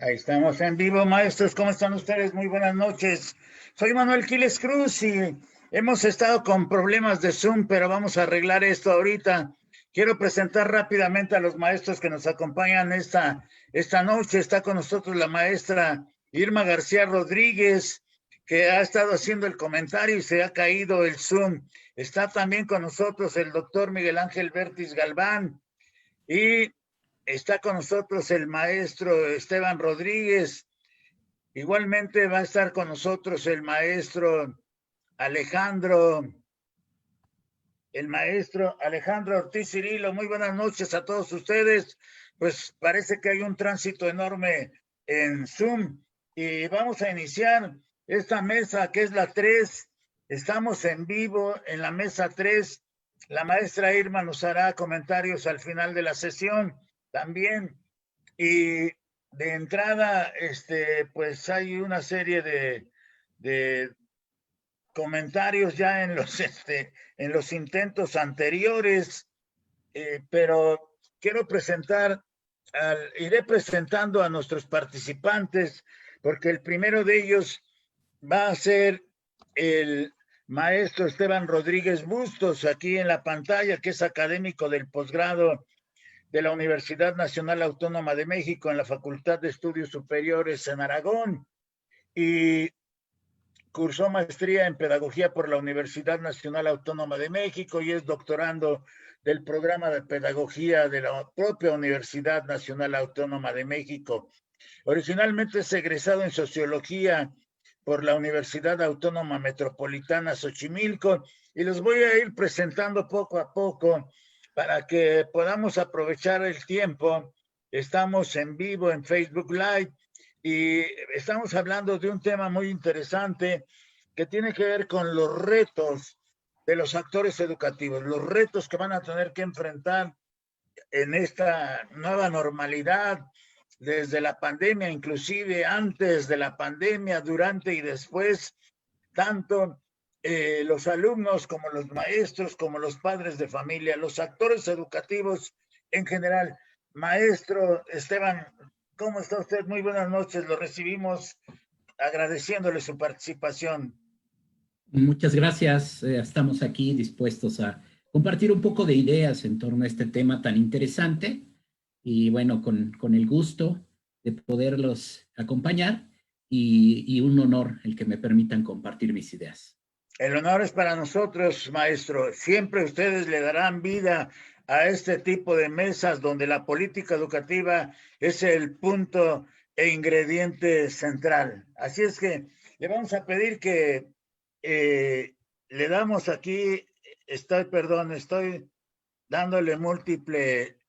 Ahí estamos en vivo, maestros. ¿Cómo están ustedes? Muy buenas noches. Soy Manuel Quiles Cruz y hemos estado con problemas de Zoom, pero vamos a arreglar esto ahorita. Quiero presentar rápidamente a los maestros que nos acompañan esta noche. Está con nosotros la maestra Irma García Rodríguez, que ha estado haciendo el comentario y se ha caído el Zoom. Está también con nosotros el doctor Miguel Ángel Vértiz Galván y está con nosotros el maestro Esteban Rodríguez. Igualmente va a estar con nosotros Alejandro, el maestro Alejandro Ortiz Cirilo. Muy buenas noches a todos ustedes. Pues parece que hay un tránsito enorme en Zoom y vamos a iniciar esta mesa que es la 3. Estamos en vivo en la mesa 3. La maestra Irma nos hará comentarios al final de la sesión también. Y de entrada, pues hay una serie de comentarios ya en los intentos anteriores, pero quiero iré presentando a nuestros participantes, porque el primero de ellos va a ser el maestro Esteban Rodríguez Bustos, aquí en la pantalla, que es académico del posgrado de la Universidad Nacional Autónoma de México en la Facultad de Estudios Superiores en Aragón y cursó maestría en pedagogía por la Universidad Nacional Autónoma de México y es doctorando del programa de pedagogía de la propia Universidad Nacional Autónoma de México. Originalmente es egresado en sociología por la Universidad Autónoma Metropolitana Xochimilco y los voy a ir presentando poco a poco para que podamos aprovechar el tiempo. Estamos en vivo en Facebook Live y estamos hablando de un tema muy interesante que tiene que ver con los retos de los actores educativos, los retos que van a tener que enfrentar en esta nueva normalidad, desde la pandemia, inclusive antes de la pandemia, durante y después, tanto los alumnos como los maestros, como los padres de familia, los actores educativos en general. Maestro Esteban, ¿cómo está usted? Muy buenas noches, lo recibimos agradeciéndole su participación. Muchas gracias. Estamos aquí dispuestos a compartir un poco de ideas en torno a este tema tan interesante y bueno, con el gusto de poderlos acompañar y un honor el que me permitan compartir mis ideas. El honor es para nosotros, maestro. Siempre ustedes le darán vida a este tipo de mesas donde la política educativa es el punto e ingrediente central. Así es que le vamos a pedir que le damos aquí, estoy dándole múltiple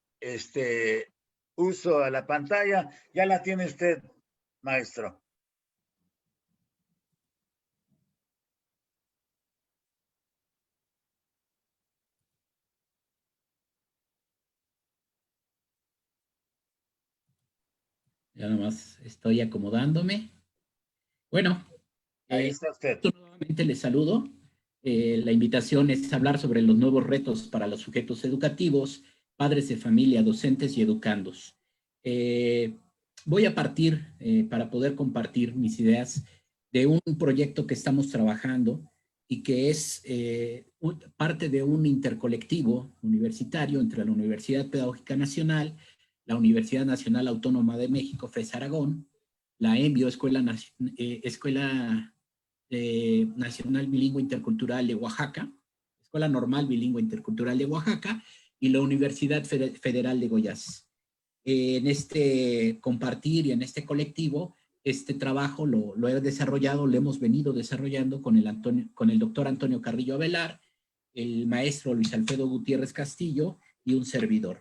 uso a la pantalla. Ya la tiene usted, maestro. Ya nomás estoy acomodándome. Bueno, Ahí está usted. nuevamente les saludo. La invitación es hablar sobre los nuevos retos para los sujetos educativos, padres de familia, docentes y educandos. Voy a partir, para poder compartir mis ideas, de un proyecto que estamos trabajando y que es parte de un intercolectivo universitario entre la Universidad Pedagógica Nacional, la Universidad Nacional Autónoma de México, FES Aragón, la ENVIO, Escuela Nacional Bilingüe Intercultural de Oaxaca, Escuela Normal Bilingüe Intercultural de Oaxaca y la Universidad Federal de Goiás. En este compartir y en este colectivo, este trabajo lo he desarrollado, lo hemos venido desarrollando con el doctor Antonio Carrillo Avelar, el maestro Luis Alfredo Gutiérrez Castillo y un servidor.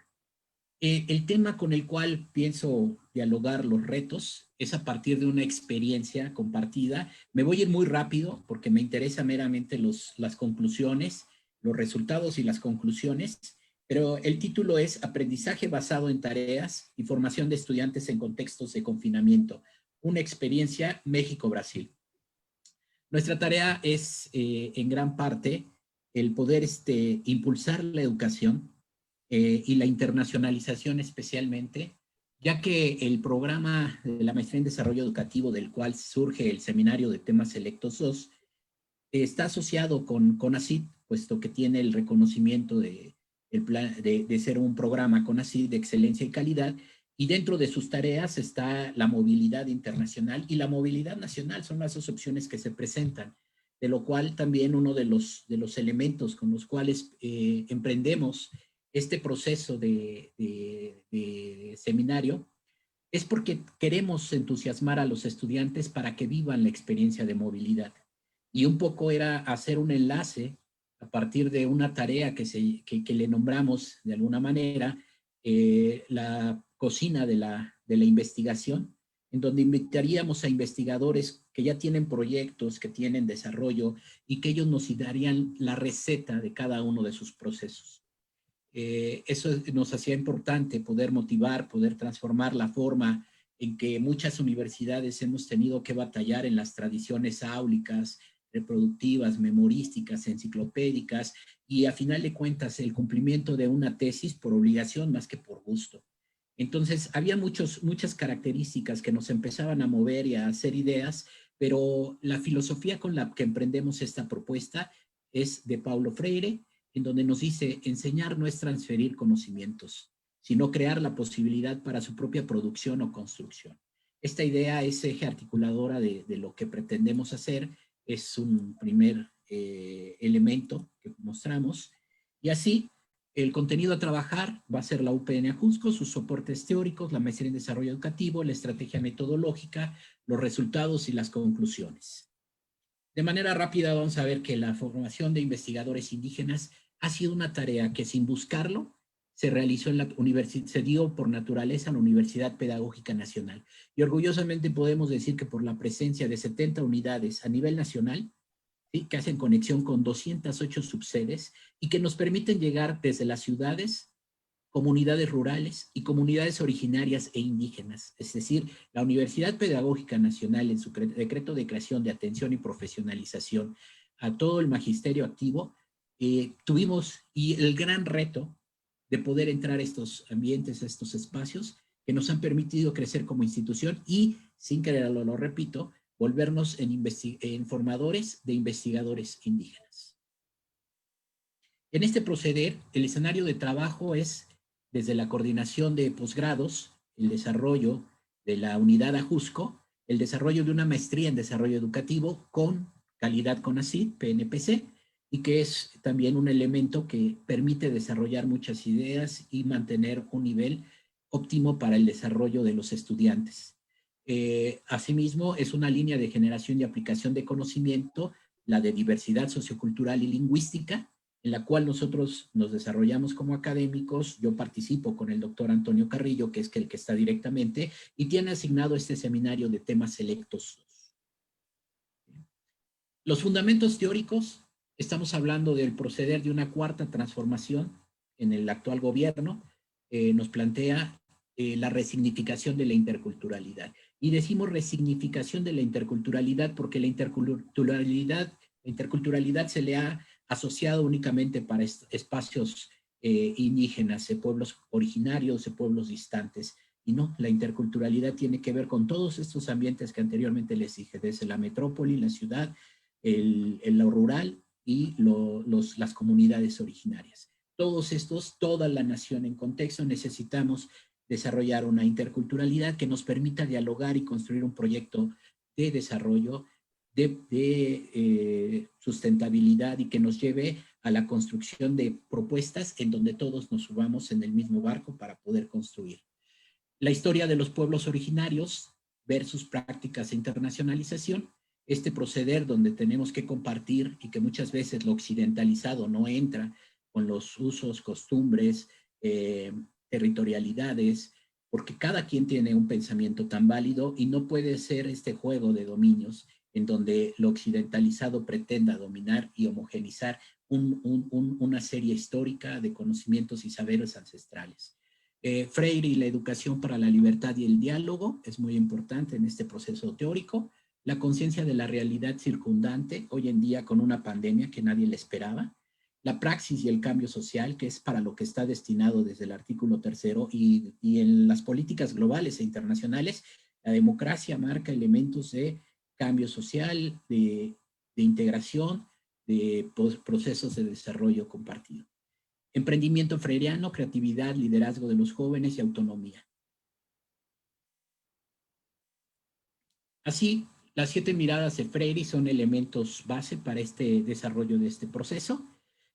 El tema con el cual pienso dialogar los retos es a partir de una experiencia compartida. Me voy a ir muy rápido porque me interesa meramente las conclusiones, los resultados y las conclusiones, pero el título es Aprendizaje basado en tareas y formación de estudiantes en contextos de confinamiento, una experiencia México-Brasil. Nuestra tarea es en gran parte el poder impulsar la educación y la internacionalización especialmente ya que el programa de la Maestría en Desarrollo Educativo, del cual surge el Seminario de Temas Selectos 2, está asociado con CONACYT, puesto que tiene el reconocimiento de ser un programa CONACYT de excelencia y calidad, y dentro de sus tareas está la movilidad internacional y la movilidad nacional, son las dos opciones que se presentan, de lo cual también uno de los elementos con los cuales emprendemos este proceso de seminario es porque queremos entusiasmar a los estudiantes para que vivan la experiencia de movilidad. Y un poco era hacer un enlace a partir de una tarea que le nombramos de alguna manera la cocina de la investigación, en donde invitaríamos a investigadores que ya tienen proyectos, que tienen desarrollo y que ellos nos darían la receta de cada uno de sus procesos. Eso nos hacía importante poder motivar, poder transformar la forma en que muchas universidades hemos tenido que batallar en las tradiciones áulicas, reproductivas, memorísticas, enciclopédicas, y a final de cuentas el cumplimiento de una tesis por obligación más que por gusto. Entonces había muchas características que nos empezaban a mover y a hacer ideas, pero la filosofía con la que emprendemos esta propuesta es de Paulo Freire, en donde nos dice: enseñar no es transferir conocimientos, sino crear la posibilidad para su propia producción o construcción. Esta idea es eje articuladora de lo que pretendemos hacer, es un primer elemento que mostramos, y así el contenido a trabajar va a ser la UPN Ajusco, sus soportes teóricos, la maestría en desarrollo educativo, la estrategia metodológica, los resultados y las conclusiones. De manera rápida vamos a ver que la formación de investigadores indígenas ha sido una tarea que sin buscarlo se realizó en la universidad, se dio por naturaleza en la Universidad Pedagógica Nacional. Y orgullosamente podemos decir que por la presencia de 70 unidades a nivel nacional, ¿sí?, que hacen conexión con 208 subsedes y que nos permiten llegar desde las ciudades, comunidades rurales y comunidades originarias e indígenas. Es decir, la Universidad Pedagógica Nacional, en su decreto de creación de atención y profesionalización a todo el magisterio activo, tuvimos el gran reto de poder entrar a estos ambientes, a estos espacios que nos han permitido crecer como institución y, sin quererlo, lo repito, volvernos en formadores de investigadores indígenas. En este proceder, el escenario de trabajo es desde la coordinación de posgrados, el desarrollo de la unidad Ajusco, el desarrollo de una maestría en desarrollo educativo con calidad CONACYT, PNPC, y que es también un elemento que permite desarrollar muchas ideas y mantener un nivel óptimo para el desarrollo de los estudiantes. Asimismo, es una línea de generación y aplicación de conocimiento, la de diversidad sociocultural y lingüística, en la cual nosotros nos desarrollamos como académicos. Yo participo con el doctor Antonio Carrillo, que es el que está directamente, y tiene asignado este seminario de temas selectos. Los fundamentos teóricos, estamos hablando del proceder de una cuarta transformación en el actual gobierno, nos plantea la resignificación de la interculturalidad. Y decimos resignificación de la interculturalidad porque la interculturalidad se le ha asociado únicamente para espacios indígenas, de pueblos originarios, de pueblos distantes. Y no, la interculturalidad tiene que ver con todos estos ambientes que anteriormente les dije, desde la metrópoli, la ciudad, lo rural y las comunidades originarias. Todos estos, toda la nación en contexto, necesitamos desarrollar una interculturalidad que nos permita dialogar y construir un proyecto de desarrollo, de sustentabilidad, y que nos lleve a la construcción de propuestas en donde todos nos subamos en el mismo barco para poder construir. La historia de los pueblos originarios versus prácticas de internacionalización, este proceder donde tenemos que compartir y que muchas veces lo occidentalizado no entra con los usos, costumbres, territorialidades, porque cada quien tiene un pensamiento tan válido y no puede ser este juego de dominios en donde lo occidentalizado pretenda dominar y homogenizar una serie histórica de conocimientos y saberes ancestrales. Freire y la educación para la libertad y el diálogo es muy importante en este proceso teórico. La conciencia de la realidad circundante, hoy en día con una pandemia que nadie le esperaba, la praxis y el cambio social, que es para lo que está destinado desde el artículo 3, y en las políticas globales e internacionales, la democracia marca elementos de cambio social, de integración, de procesos de desarrollo compartido. Emprendimiento freiriano, creatividad, liderazgo de los jóvenes y autonomía. Así, las 7 miradas de Freire son elementos base para este desarrollo de este proceso,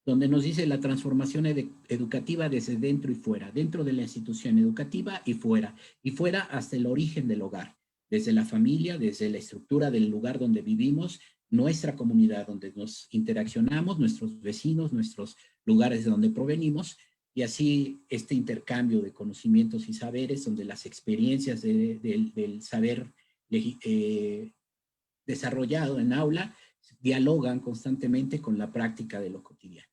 donde nos dice la transformación educativa desde dentro y fuera, dentro de la institución educativa y fuera hasta el origen del hogar, desde la familia, desde la estructura del lugar donde vivimos, nuestra comunidad donde nos interaccionamos, nuestros vecinos, nuestros lugares de donde provenimos, y así este intercambio de conocimientos y saberes, donde las experiencias del saber desarrollado en aula dialogan constantemente con la práctica de lo cotidiano.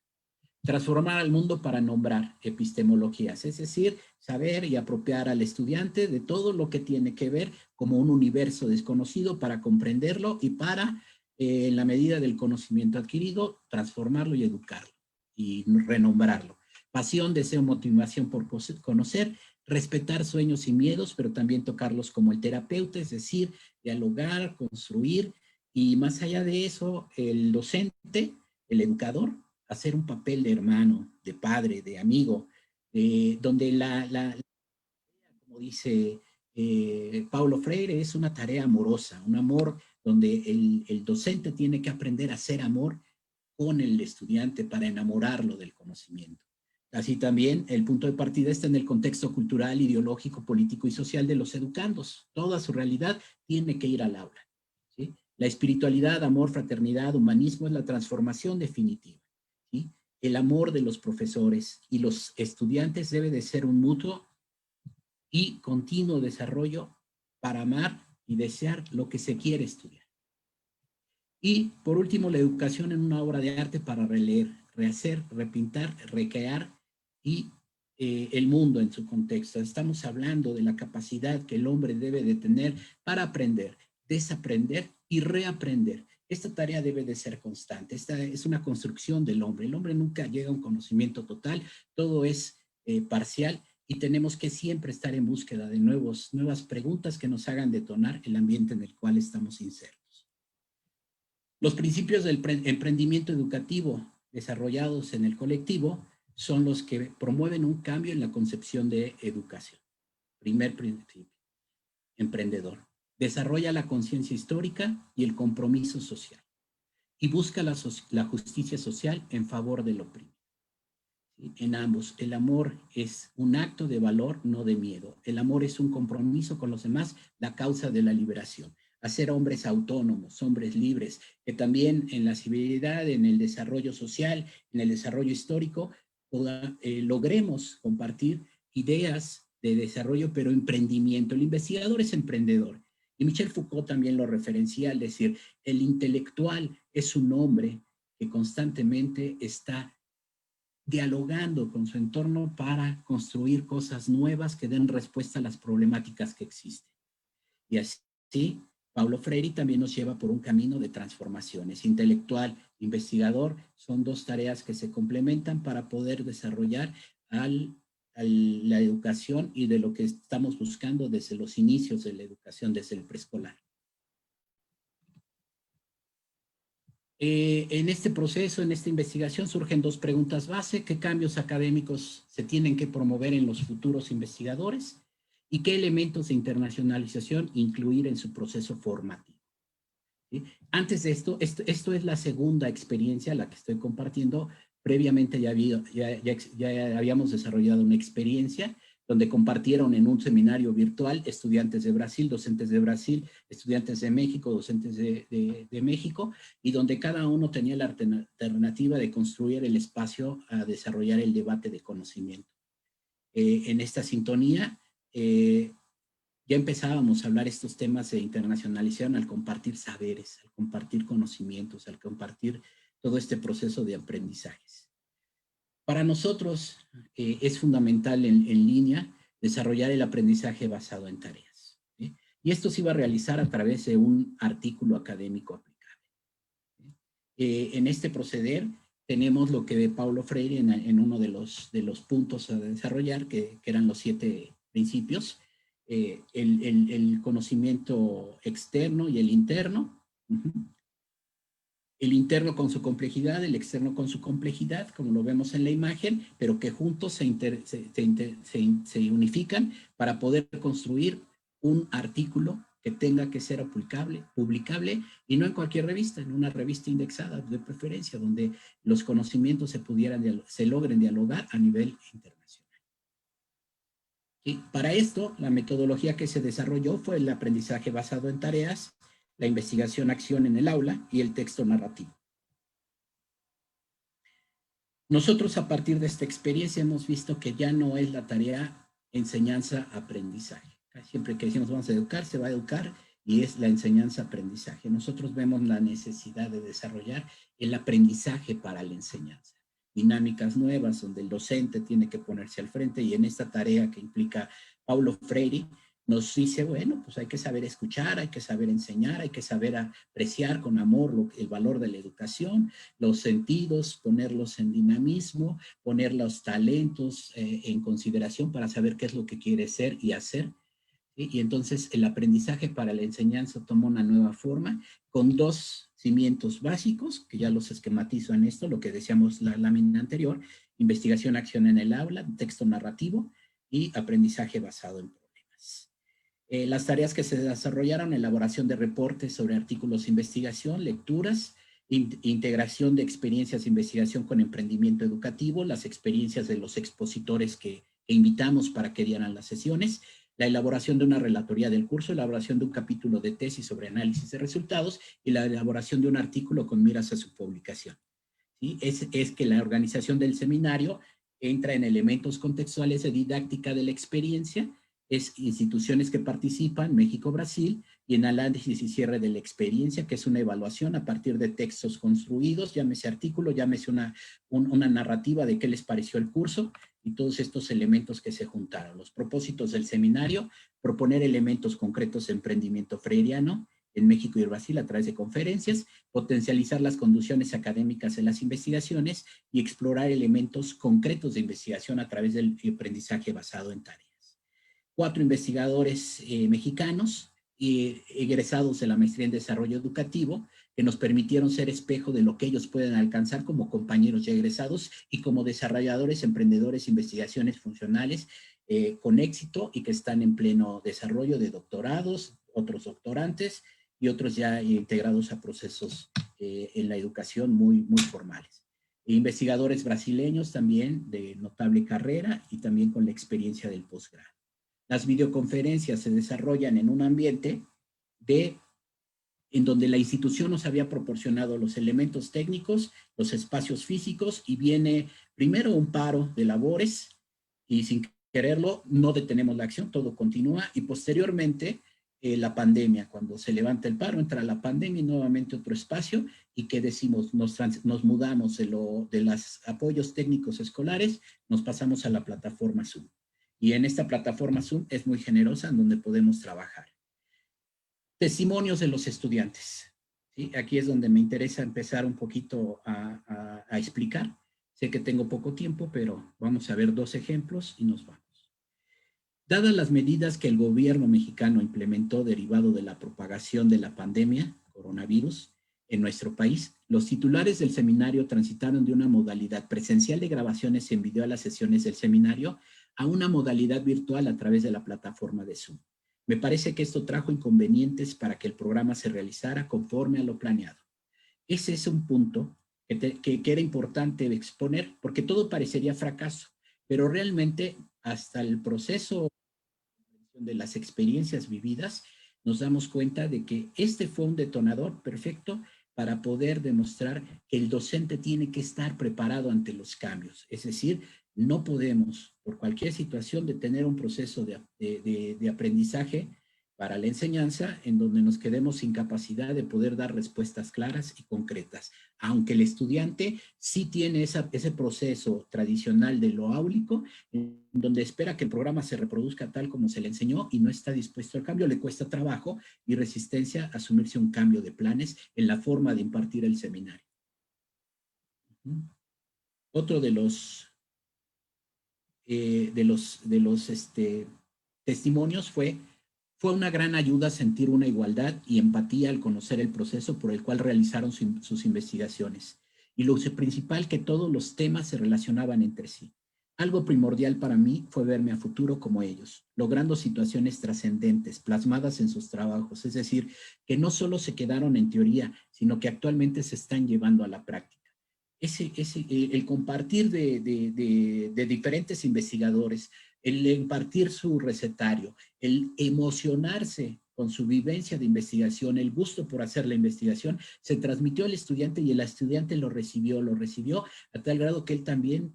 Transformar al mundo para nombrar epistemologías, es decir, saber y apropiar al estudiante de todo lo que tiene que ver como un universo desconocido para comprenderlo y para, en la medida del conocimiento adquirido, transformarlo y educarlo y renombrarlo. Pasión, deseo, motivación por conocer, respetar sueños y miedos, pero también tocarlos como el terapeuta, es decir, dialogar, construir, y más allá de eso, el docente, el educador, hacer un papel de hermano, de padre, de amigo, donde como dice Paulo Freire, es una tarea amorosa, un amor donde el docente tiene que aprender a hacer amor con el estudiante para enamorarlo del conocimiento. Así también el punto de partida está en el contexto cultural, ideológico, político y social de los educandos. Toda su realidad tiene que ir al aula, ¿sí? La espiritualidad, amor, fraternidad, humanismo es la transformación definitiva, ¿sí? El amor de los profesores y los estudiantes debe de ser un mutuo y continuo desarrollo para amar y desear lo que se quiere estudiar. Y por último, la educación en una obra de arte para releer, rehacer, repintar, recrear y el mundo en su contexto. Estamos hablando de la capacidad que el hombre debe de tener para aprender, desaprender y reaprender. Esta tarea debe de ser constante. Esta es una construcción del hombre. El hombre nunca llega a un conocimiento total, todo es parcial, y tenemos que siempre estar en búsqueda de nuevas preguntas que nos hagan detonar el ambiente en el cual estamos insertos. Los principios del emprendimiento educativo desarrollados en el colectivo son los que promueven un cambio en la concepción de educación. Primer principio, emprendedor. Desarrolla la conciencia histórica y el compromiso social y busca la justicia social en favor del oprimido. En ambos, el amor es un acto de valor, no de miedo. El amor es un compromiso con los demás, la causa de la liberación. Hacer hombres autónomos, hombres libres, que también en la civilidad, en el desarrollo social, en el desarrollo histórico, logremos compartir ideas de desarrollo, pero emprendimiento. El investigador es emprendedor. Y Michel Foucault también lo referencia al decir, el intelectual es un hombre que constantemente está dialogando con su entorno para construir cosas nuevas que den respuesta a las problemáticas que existen. Y así, Paulo Freire también nos lleva por un camino de transformaciones. Intelectual, investigador, son dos tareas que se complementan para poder desarrollar la educación y de lo que estamos buscando desde los inicios de la educación, desde el preescolar. En este proceso, en esta investigación, surgen dos preguntas base: ¿qué cambios académicos se tienen que promover en los futuros investigadores? ¿Y qué elementos de internacionalización incluir en su proceso formativo? ¿Sí? Antes de esto es la segunda experiencia la que estoy compartiendo. Previamente ya habíamos desarrollado una experiencia donde compartieron en un seminario virtual estudiantes de Brasil, docentes de Brasil, estudiantes de México, docentes de México, y donde cada uno tenía la alternativa de construir el espacio a desarrollar el debate de conocimiento. En esta sintonía, ya empezábamos a hablar estos temas de internacionalización al compartir saberes, al compartir conocimientos, al compartir todo este proceso de aprendizajes. Para nosotros es fundamental en línea desarrollar el aprendizaje basado en tareas, ¿sí? Y esto se iba a realizar a través de un artículo académico aplicable. En este proceder tenemos lo que ve Paulo Freire en uno de los puntos a desarrollar, que eran los 7 principios, el conocimiento externo y el interno. El interno con su complejidad, el externo con su complejidad, como lo vemos en la imagen, pero que juntos se unifican para poder construir un artículo que tenga que ser publicable, y no en cualquier revista, en una revista indexada de preferencia, donde los conocimientos se logren dialogar a nivel internacional. Y para esto, la metodología que se desarrolló fue el aprendizaje basado en tareas, la investigación-acción en el aula y el texto narrativo. Nosotros, a partir de esta experiencia, hemos visto que ya no es la tarea enseñanza-aprendizaje. Siempre que decimos vamos a educar, se va a educar, y es la enseñanza-aprendizaje. Nosotros vemos la necesidad de desarrollar el aprendizaje para la enseñanza. Dinámicas nuevas donde el docente tiene que ponerse al frente, y en esta tarea que implica Paulo Freire, nos dice, bueno, pues hay que saber escuchar, hay que saber enseñar, hay que saber apreciar con amor el valor de la educación, los sentidos, ponerlos en dinamismo, poner los talentos en consideración para saber qué es lo que quiere ser y hacer. ¿Sí? Y entonces el aprendizaje para la enseñanza toma una nueva forma con 2 cimientos básicos, que ya los esquematizo en esto, lo que decíamos la lámina anterior: investigación, acción en el aula, texto narrativo y aprendizaje basado en problemas. Las tareas que se desarrollaron: elaboración de reportes sobre artículos de investigación, lecturas, integración de experiencias de investigación con emprendimiento educativo, las experiencias de los expositores que invitamos para que dieran las sesiones, la elaboración de una relatoría del curso, elaboración de un capítulo de tesis sobre análisis de resultados y la elaboración de un artículo con miras a su publicación. ¿Sí? Es que la organización del seminario entra en elementos contextuales de didáctica de la experiencia, es instituciones que participan, México, Brasil, y en análisis y cierre de la experiencia, que es una evaluación a partir de textos construidos, llámese artículo, llámese una narrativa de qué les pareció el curso, y todos estos elementos que se juntaron. Los propósitos del seminario: proponer elementos concretos de emprendimiento freiriano en México y Brasil a través de conferencias, potencializar las conducciones académicas en las investigaciones y explorar elementos concretos de investigación a través del aprendizaje basado en tareas. 4 investigadores mexicanos egresados de la maestría en desarrollo educativo, que nos permitieron ser espejo de lo que ellos pueden alcanzar como compañeros ya egresados y como desarrolladores, emprendedores, investigaciones funcionales con éxito, y que están en pleno desarrollo de doctorados, otros doctorantes y otros ya integrados a procesos en la educación muy formales. Investigadores brasileños también de notable carrera y también con la experiencia del posgrado. Las videoconferencias se desarrollan en un ambiente en donde la institución nos había proporcionado los elementos técnicos, los espacios físicos, y viene primero un paro de labores, y sin quererlo no detenemos la acción, todo continúa, y posteriormente la pandemia. Cuando se levanta el paro, entra la pandemia y nuevamente otro espacio, y ¿qué decimos? Nos mudamos de los apoyos técnicos escolares, nos pasamos a la plataforma Zoom. Y en esta plataforma Zoom es muy generosa, en donde podemos trabajar. Testimonios de los estudiantes. ¿Sí? Aquí es donde me interesa empezar un poquito a explicar. Sé que tengo poco tiempo, pero vamos a ver 2 ejemplos y nos vamos. Dadas las medidas que el gobierno mexicano implementó derivado de la propagación de la pandemia, coronavirus, en nuestro país, los titulares del seminario transitaron de una modalidad presencial de grabaciones en video a las sesiones del seminario a una modalidad virtual a través de la plataforma de Zoom. Me parece que esto trajo inconvenientes para que el programa se realizara conforme a lo planeado. Ese es un punto que era importante exponer, porque todo parecería fracaso, pero realmente hasta el proceso de las experiencias vividas nos damos cuenta de que este fue un detonador perfecto para poder demostrar que el docente tiene que estar preparado ante los cambios. Es decir, no podemos, por cualquier situación, detener un proceso de aprendizaje para la enseñanza en donde nos quedemos sin capacidad de poder dar respuestas claras y concretas. Aunque el estudiante sí tiene ese proceso tradicional de lo áulico, en donde espera que el programa se reproduzca tal como se le enseñó y no está dispuesto al cambio, le cuesta trabajo y resistencia a asumirse un cambio de planes en la forma de impartir el seminario. Otro de los testimonios fue una gran ayuda sentir una igualdad y empatía al conocer el proceso por el cual realizaron sus investigaciones. Y lo principal, que todos los temas se relacionaban entre sí. Algo primordial para mí fue verme a futuro como ellos, logrando situaciones trascendentes, plasmadas en sus trabajos, es decir, que no solo se quedaron en teoría, sino que actualmente se están llevando a la práctica. El compartir de diferentes investigadores, el impartir su recetario, el emocionarse con su vivencia de investigación, el gusto por hacer la investigación, se transmitió al estudiante y el estudiante lo recibió a tal grado que él también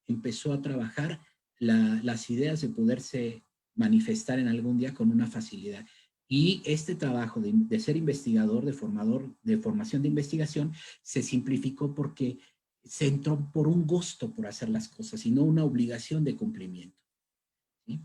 empezó a trabajar las ideas de poderse manifestar en algún día con una facilidad. Y este trabajo de ser investigador, de formación de investigación, se simplificó porque se entró por un gusto por hacer las cosas y no una obligación de cumplimiento. ¿Sí?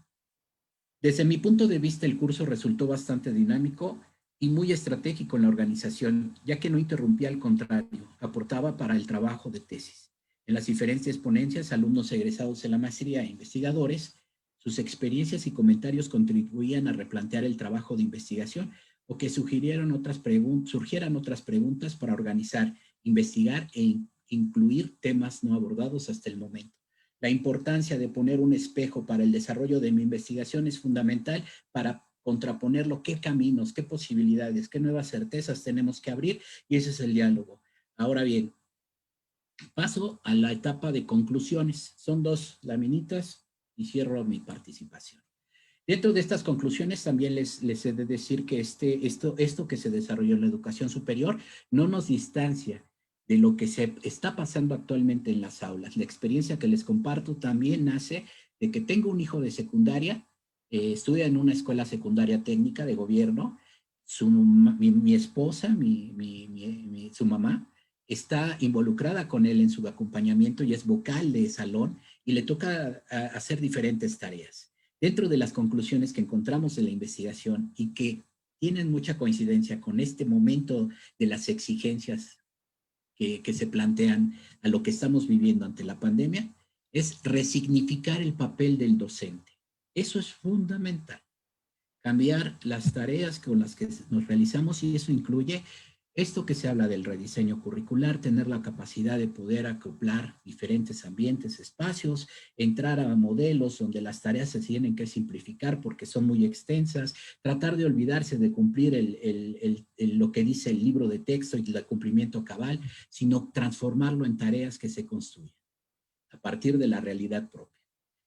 Desde mi punto de vista, el curso resultó bastante dinámico y muy estratégico en la organización, ya que no interrumpía, al contrario, aportaba para el trabajo de tesis. En las diferentes ponencias, alumnos egresados en la maestría e investigadores, sus experiencias y comentarios contribuían a replantear el trabajo de investigación o que surgieran otras preguntas para organizar, investigar e incluir temas no abordados hasta el momento. La importancia de poner un espejo para el desarrollo de mi investigación es fundamental para contraponerlo, qué caminos, qué posibilidades, qué nuevas certezas tenemos que abrir, y ese es el diálogo. Ahora bien, paso a la etapa de conclusiones. Son 2 laminitas y cierro mi participación. Dentro de estas conclusiones también les he de decir que esto que se desarrolló en la educación superior no nos distancia de lo que se está pasando actualmente en las aulas. La experiencia que les comparto también nace de que tengo un hijo de secundaria, estudia en una escuela secundaria técnica de gobierno, mi esposa, su mamá, está involucrada con él en su acompañamiento y es vocal de salón y le toca hacer diferentes tareas. Dentro de las conclusiones que encontramos en la investigación y que tienen mucha coincidencia con este momento de las exigencias que se plantean a lo que estamos viviendo ante la pandemia, es resignificar el papel del docente. Eso es fundamental. Cambiar las tareas con las que nos realizamos, y eso incluye esto que se habla del rediseño curricular, tener la capacidad de poder acoplar diferentes ambientes, espacios, entrar a modelos donde las tareas se tienen que simplificar porque son muy extensas, tratar de olvidarse de cumplir lo que dice el libro de texto y el cumplimiento cabal, sino transformarlo en tareas que se construyen a partir de la realidad propia.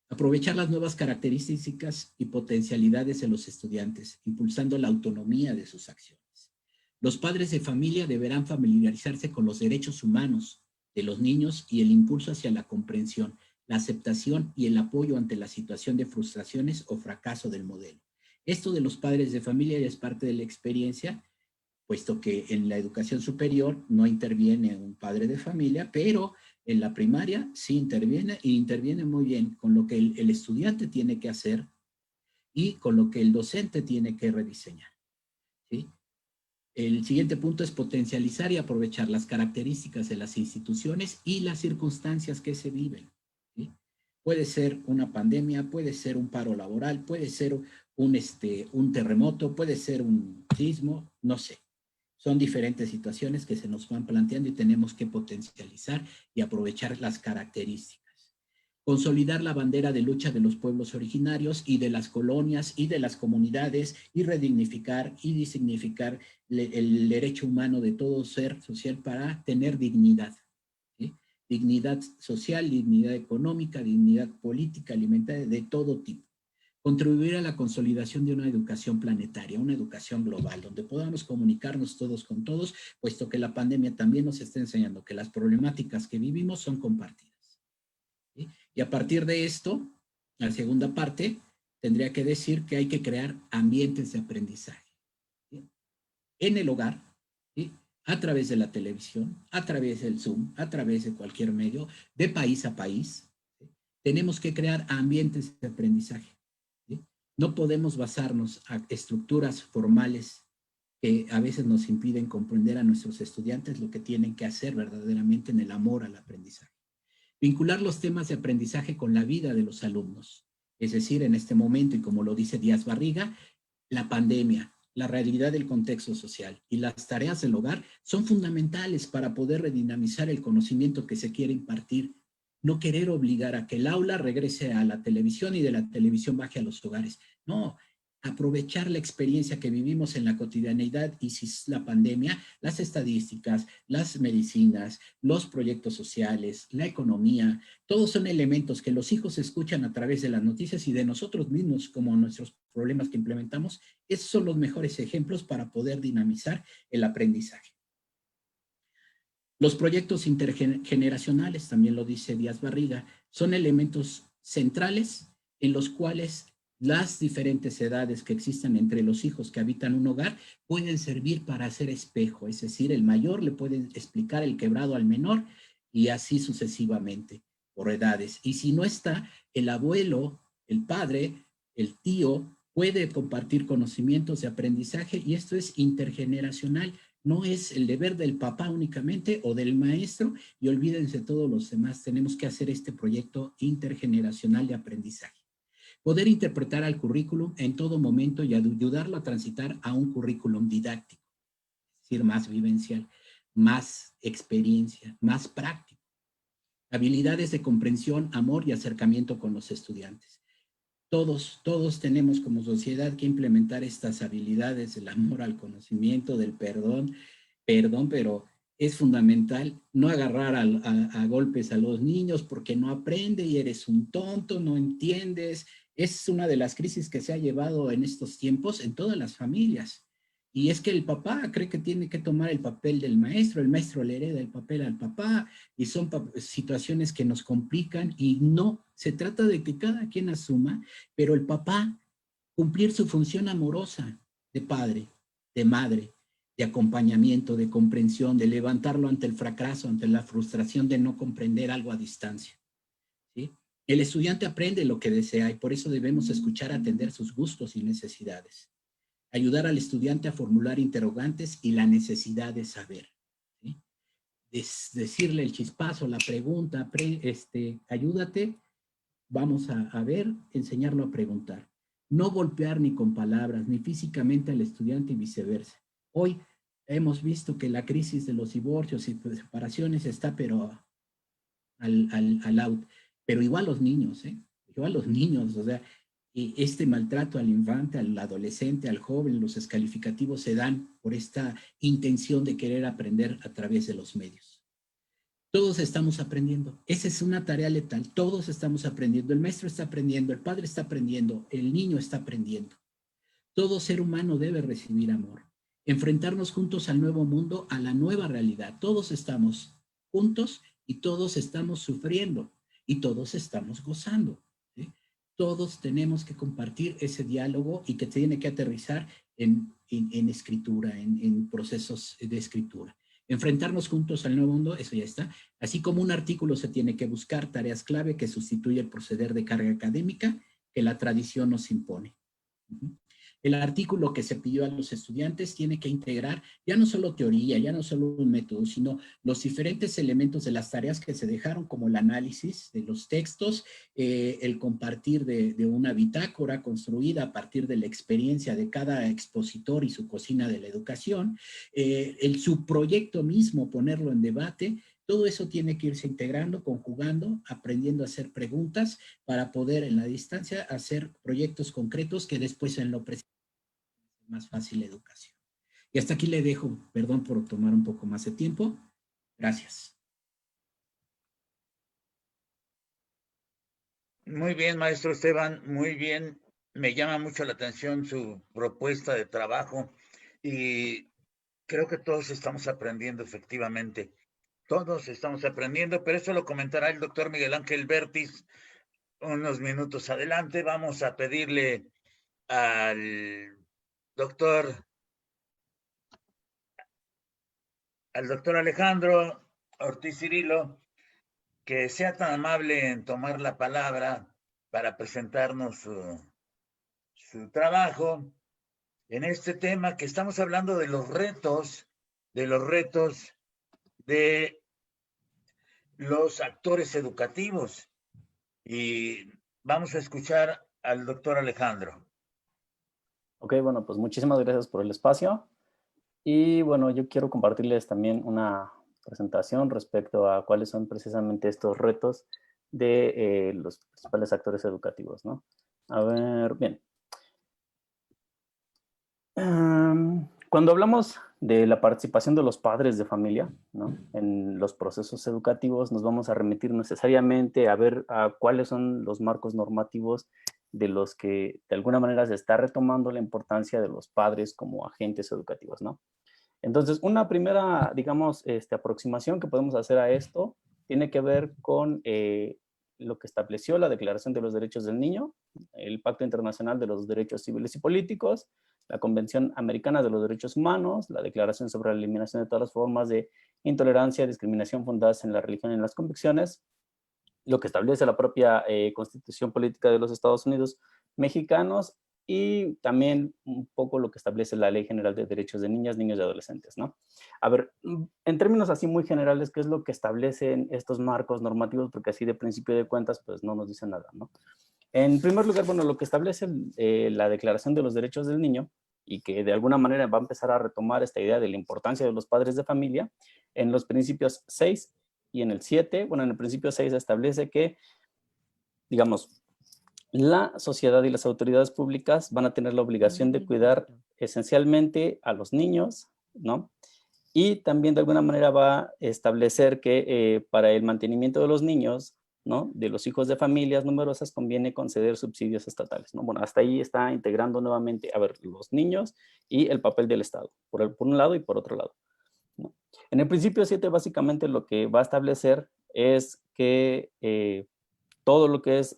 Aprovechar las nuevas características y potencialidades de los estudiantes, impulsando la autonomía de sus acciones. Los padres de familia deberán familiarizarse con los derechos humanos de los niños y el impulso hacia la comprensión, la aceptación y el apoyo ante la situación de frustraciones o fracaso del modelo. Esto de los padres de familia ya es parte de la experiencia, puesto que en la educación superior no interviene un padre de familia, pero en la primaria sí interviene, y interviene muy bien con lo que el estudiante tiene que hacer y con lo que el docente tiene que rediseñar. ¿Sí? El siguiente punto es potencializar y aprovechar las características de las instituciones y las circunstancias que se viven. ¿Sí? Puede ser una pandemia, puede ser un paro laboral, puede ser un terremoto, puede ser un sismo, no sé. Son diferentes situaciones que se nos van planteando y tenemos que potencializar y aprovechar las características. Consolidar la bandera de lucha de los pueblos originarios y de las colonias y de las comunidades y redignificar y disignificar el derecho humano de todo ser social para tener dignidad. ¿Sí? Dignidad social, dignidad económica, dignidad política, alimentaria, de todo tipo. Contribuir a la consolidación de una educación planetaria, una educación global, donde podamos comunicarnos todos con todos, puesto que la pandemia también nos está enseñando que las problemáticas que vivimos son compartidas. ¿Sí? Y a partir de esto, la segunda parte, tendría que decir que hay que crear ambientes de aprendizaje. ¿Sí? En el hogar, ¿sí? A través de la televisión, a través del Zoom, a través de cualquier medio, de país a país. ¿Sí? Tenemos que crear ambientes de aprendizaje. ¿Sí? No podemos basarnos a estructuras formales que a veces nos impiden comprender a nuestros estudiantes lo que tienen que hacer verdaderamente en el amor al aprendizaje. Vincular los temas de aprendizaje con la vida de los alumnos. Es decir, en este momento, y como lo dice Díaz Barriga, la pandemia, la realidad del contexto social y las tareas del hogar son fundamentales para poder redinamizar el conocimiento que se quiere impartir. No querer obligar a que el aula regrese a la televisión y de la televisión baje a los hogares. No, aprovechar la experiencia que vivimos en la cotidianeidad y si es la pandemia, las estadísticas, las medicinas, los proyectos sociales, la economía, todos son elementos que los hijos escuchan a través de las noticias y de nosotros mismos como nuestros problemas que implementamos. Esos son los mejores ejemplos para poder dinamizar el aprendizaje. Los proyectos intergeneracionales, también lo dice Díaz Barriga, son elementos centrales en los cuales las diferentes edades que existen entre los hijos que habitan un hogar pueden servir para hacer espejo, es decir, el mayor le puede explicar el quebrado al menor y así sucesivamente por edades. Y si no está, el abuelo, el padre, el tío puede compartir conocimientos de aprendizaje y esto es intergeneracional. No es el deber del papá únicamente o del maestro y olvídense todos los demás. Tenemos que hacer este proyecto intergeneracional de aprendizaje. Poder interpretar al currículum en todo momento y ayudarlo a transitar a un currículum didáctico, es decir, más vivencial, más experiencia, más práctico. Habilidades de comprensión, amor y acercamiento con los estudiantes. Todos tenemos como sociedad que implementar estas habilidades del amor al conocimiento, del perdón, pero es fundamental no agarrar a golpes a los niños porque no aprende y eres un tonto, no entiendes. Es una de las crisis que se ha llevado en estos tiempos en todas las familias. Y es que el papá cree que tiene que tomar el papel del maestro, el maestro le hereda el papel al papá, y son situaciones que nos complican y no, se trata de que cada quien asuma, pero el papá cumplir su función amorosa de padre, de madre, de acompañamiento, de comprensión, de levantarlo ante el fracaso, ante la frustración de no comprender algo a distancia. ¿Sí? El estudiante aprende lo que desea y por eso debemos escuchar, atender sus gustos y necesidades. Ayudar al estudiante a formular interrogantes y la necesidad de saber. ¿Sí? Decirle el chispazo, la pregunta, ayúdate, vamos a ver, enseñarlo a preguntar. No golpear ni con palabras, ni físicamente al estudiante y viceversa. Hoy hemos visto que la crisis de los divorcios y separaciones está pero al out. Pero igual los niños, igual los niños, o sea, este maltrato al infante, al adolescente, al joven, los descalificativos se dan por esta intención de querer aprender a través de los medios. Todos estamos aprendiendo. Esa es una tarea letal. Todos estamos aprendiendo. El maestro está aprendiendo, el padre está aprendiendo, el niño está aprendiendo. Todo ser humano debe recibir amor. Enfrentarnos juntos al nuevo mundo, a la nueva realidad. Todos estamos juntos y todos estamos sufriendo y todos estamos gozando. ¿Sí? Todos tenemos que compartir ese diálogo y que tiene que aterrizar en escritura, en procesos de escritura. Enfrentarnos juntos al nuevo mundo, eso ya está. Así como un artículo se tiene que buscar tareas clave que sustituye el proceder de carga académica que la tradición nos impone. El artículo que se pidió a los estudiantes tiene que integrar ya no solo teoría, ya no solo un método, sino los diferentes elementos de las tareas que se dejaron, como el análisis de los textos, el compartir de una bitácora construida a partir de la experiencia de cada expositor y su cocina de la educación, el subproyecto mismo, ponerlo en debate. Todo eso tiene que irse integrando, conjugando, aprendiendo a hacer preguntas para poder en la distancia hacer proyectos concretos que después en lo presente más fácil educación. Y hasta aquí le dejo, perdón por tomar un poco más de tiempo. Gracias. Muy bien, maestro Esteban, muy bien. Me llama mucho la atención su propuesta de trabajo y creo que todos estamos aprendiendo efectivamente. Todos estamos aprendiendo, pero eso lo comentará el doctor Miguel Ángel Vértiz unos minutos adelante. Vamos a pedirle al doctor Alejandro Ortiz Cirilo que sea tan amable en tomar la palabra para presentarnos su trabajo en este tema que estamos hablando de los retos de los actores educativos. Y vamos a escuchar al doctor Alejandro. Ok, bueno, pues muchísimas gracias por el espacio. Y bueno, yo quiero compartirles también una presentación respecto a cuáles son precisamente estos retos de los principales actores educativos, ¿no? A ver, bien. Cuando hablamos de la participación de los padres de familia, ¿no?, en los procesos educativos, nos vamos a remitir necesariamente a ver a cuáles son los marcos normativos de los que de alguna manera se está retomando la importancia de los padres como agentes educativos, ¿no? Entonces, una primera, digamos, aproximación que podemos hacer a esto tiene que ver con lo que estableció la Declaración de los Derechos del Niño, el Pacto Internacional de los Derechos Civiles y Políticos, la Convención Americana de los Derechos Humanos, la Declaración sobre la Eliminación de todas las formas de intolerancia y discriminación fundadas en la religión y en las convicciones, lo que establece la propia Constitución Política de los Estados Unidos Mexicanos, y también un poco lo que establece la Ley General de Derechos de Niñas, Niños y Adolescentes, ¿no? A ver, en términos así muy generales, ¿qué es lo que establecen estos marcos normativos? Porque así de principio de cuentas, pues no nos dicen nada, ¿no? En primer lugar, bueno, lo que establece la Declaración de los Derechos del Niño, y que de alguna manera va a empezar a retomar esta idea de la importancia de los padres de familia, en los principios 6 y en el 7, bueno, en el principio 6 establece que, digamos, la sociedad y las autoridades públicas van a tener la obligación de cuidar esencialmente a los niños, ¿no? Y también de alguna manera va a establecer que para el mantenimiento de los niños, ¿no?, de los hijos de familias numerosas, conviene conceder subsidios estatales, ¿no? Bueno, hasta ahí está integrando nuevamente, a ver, los niños y el papel del Estado, por un lado y por otro lado, ¿no? En el principio 7, básicamente lo que va a establecer es que todo lo que es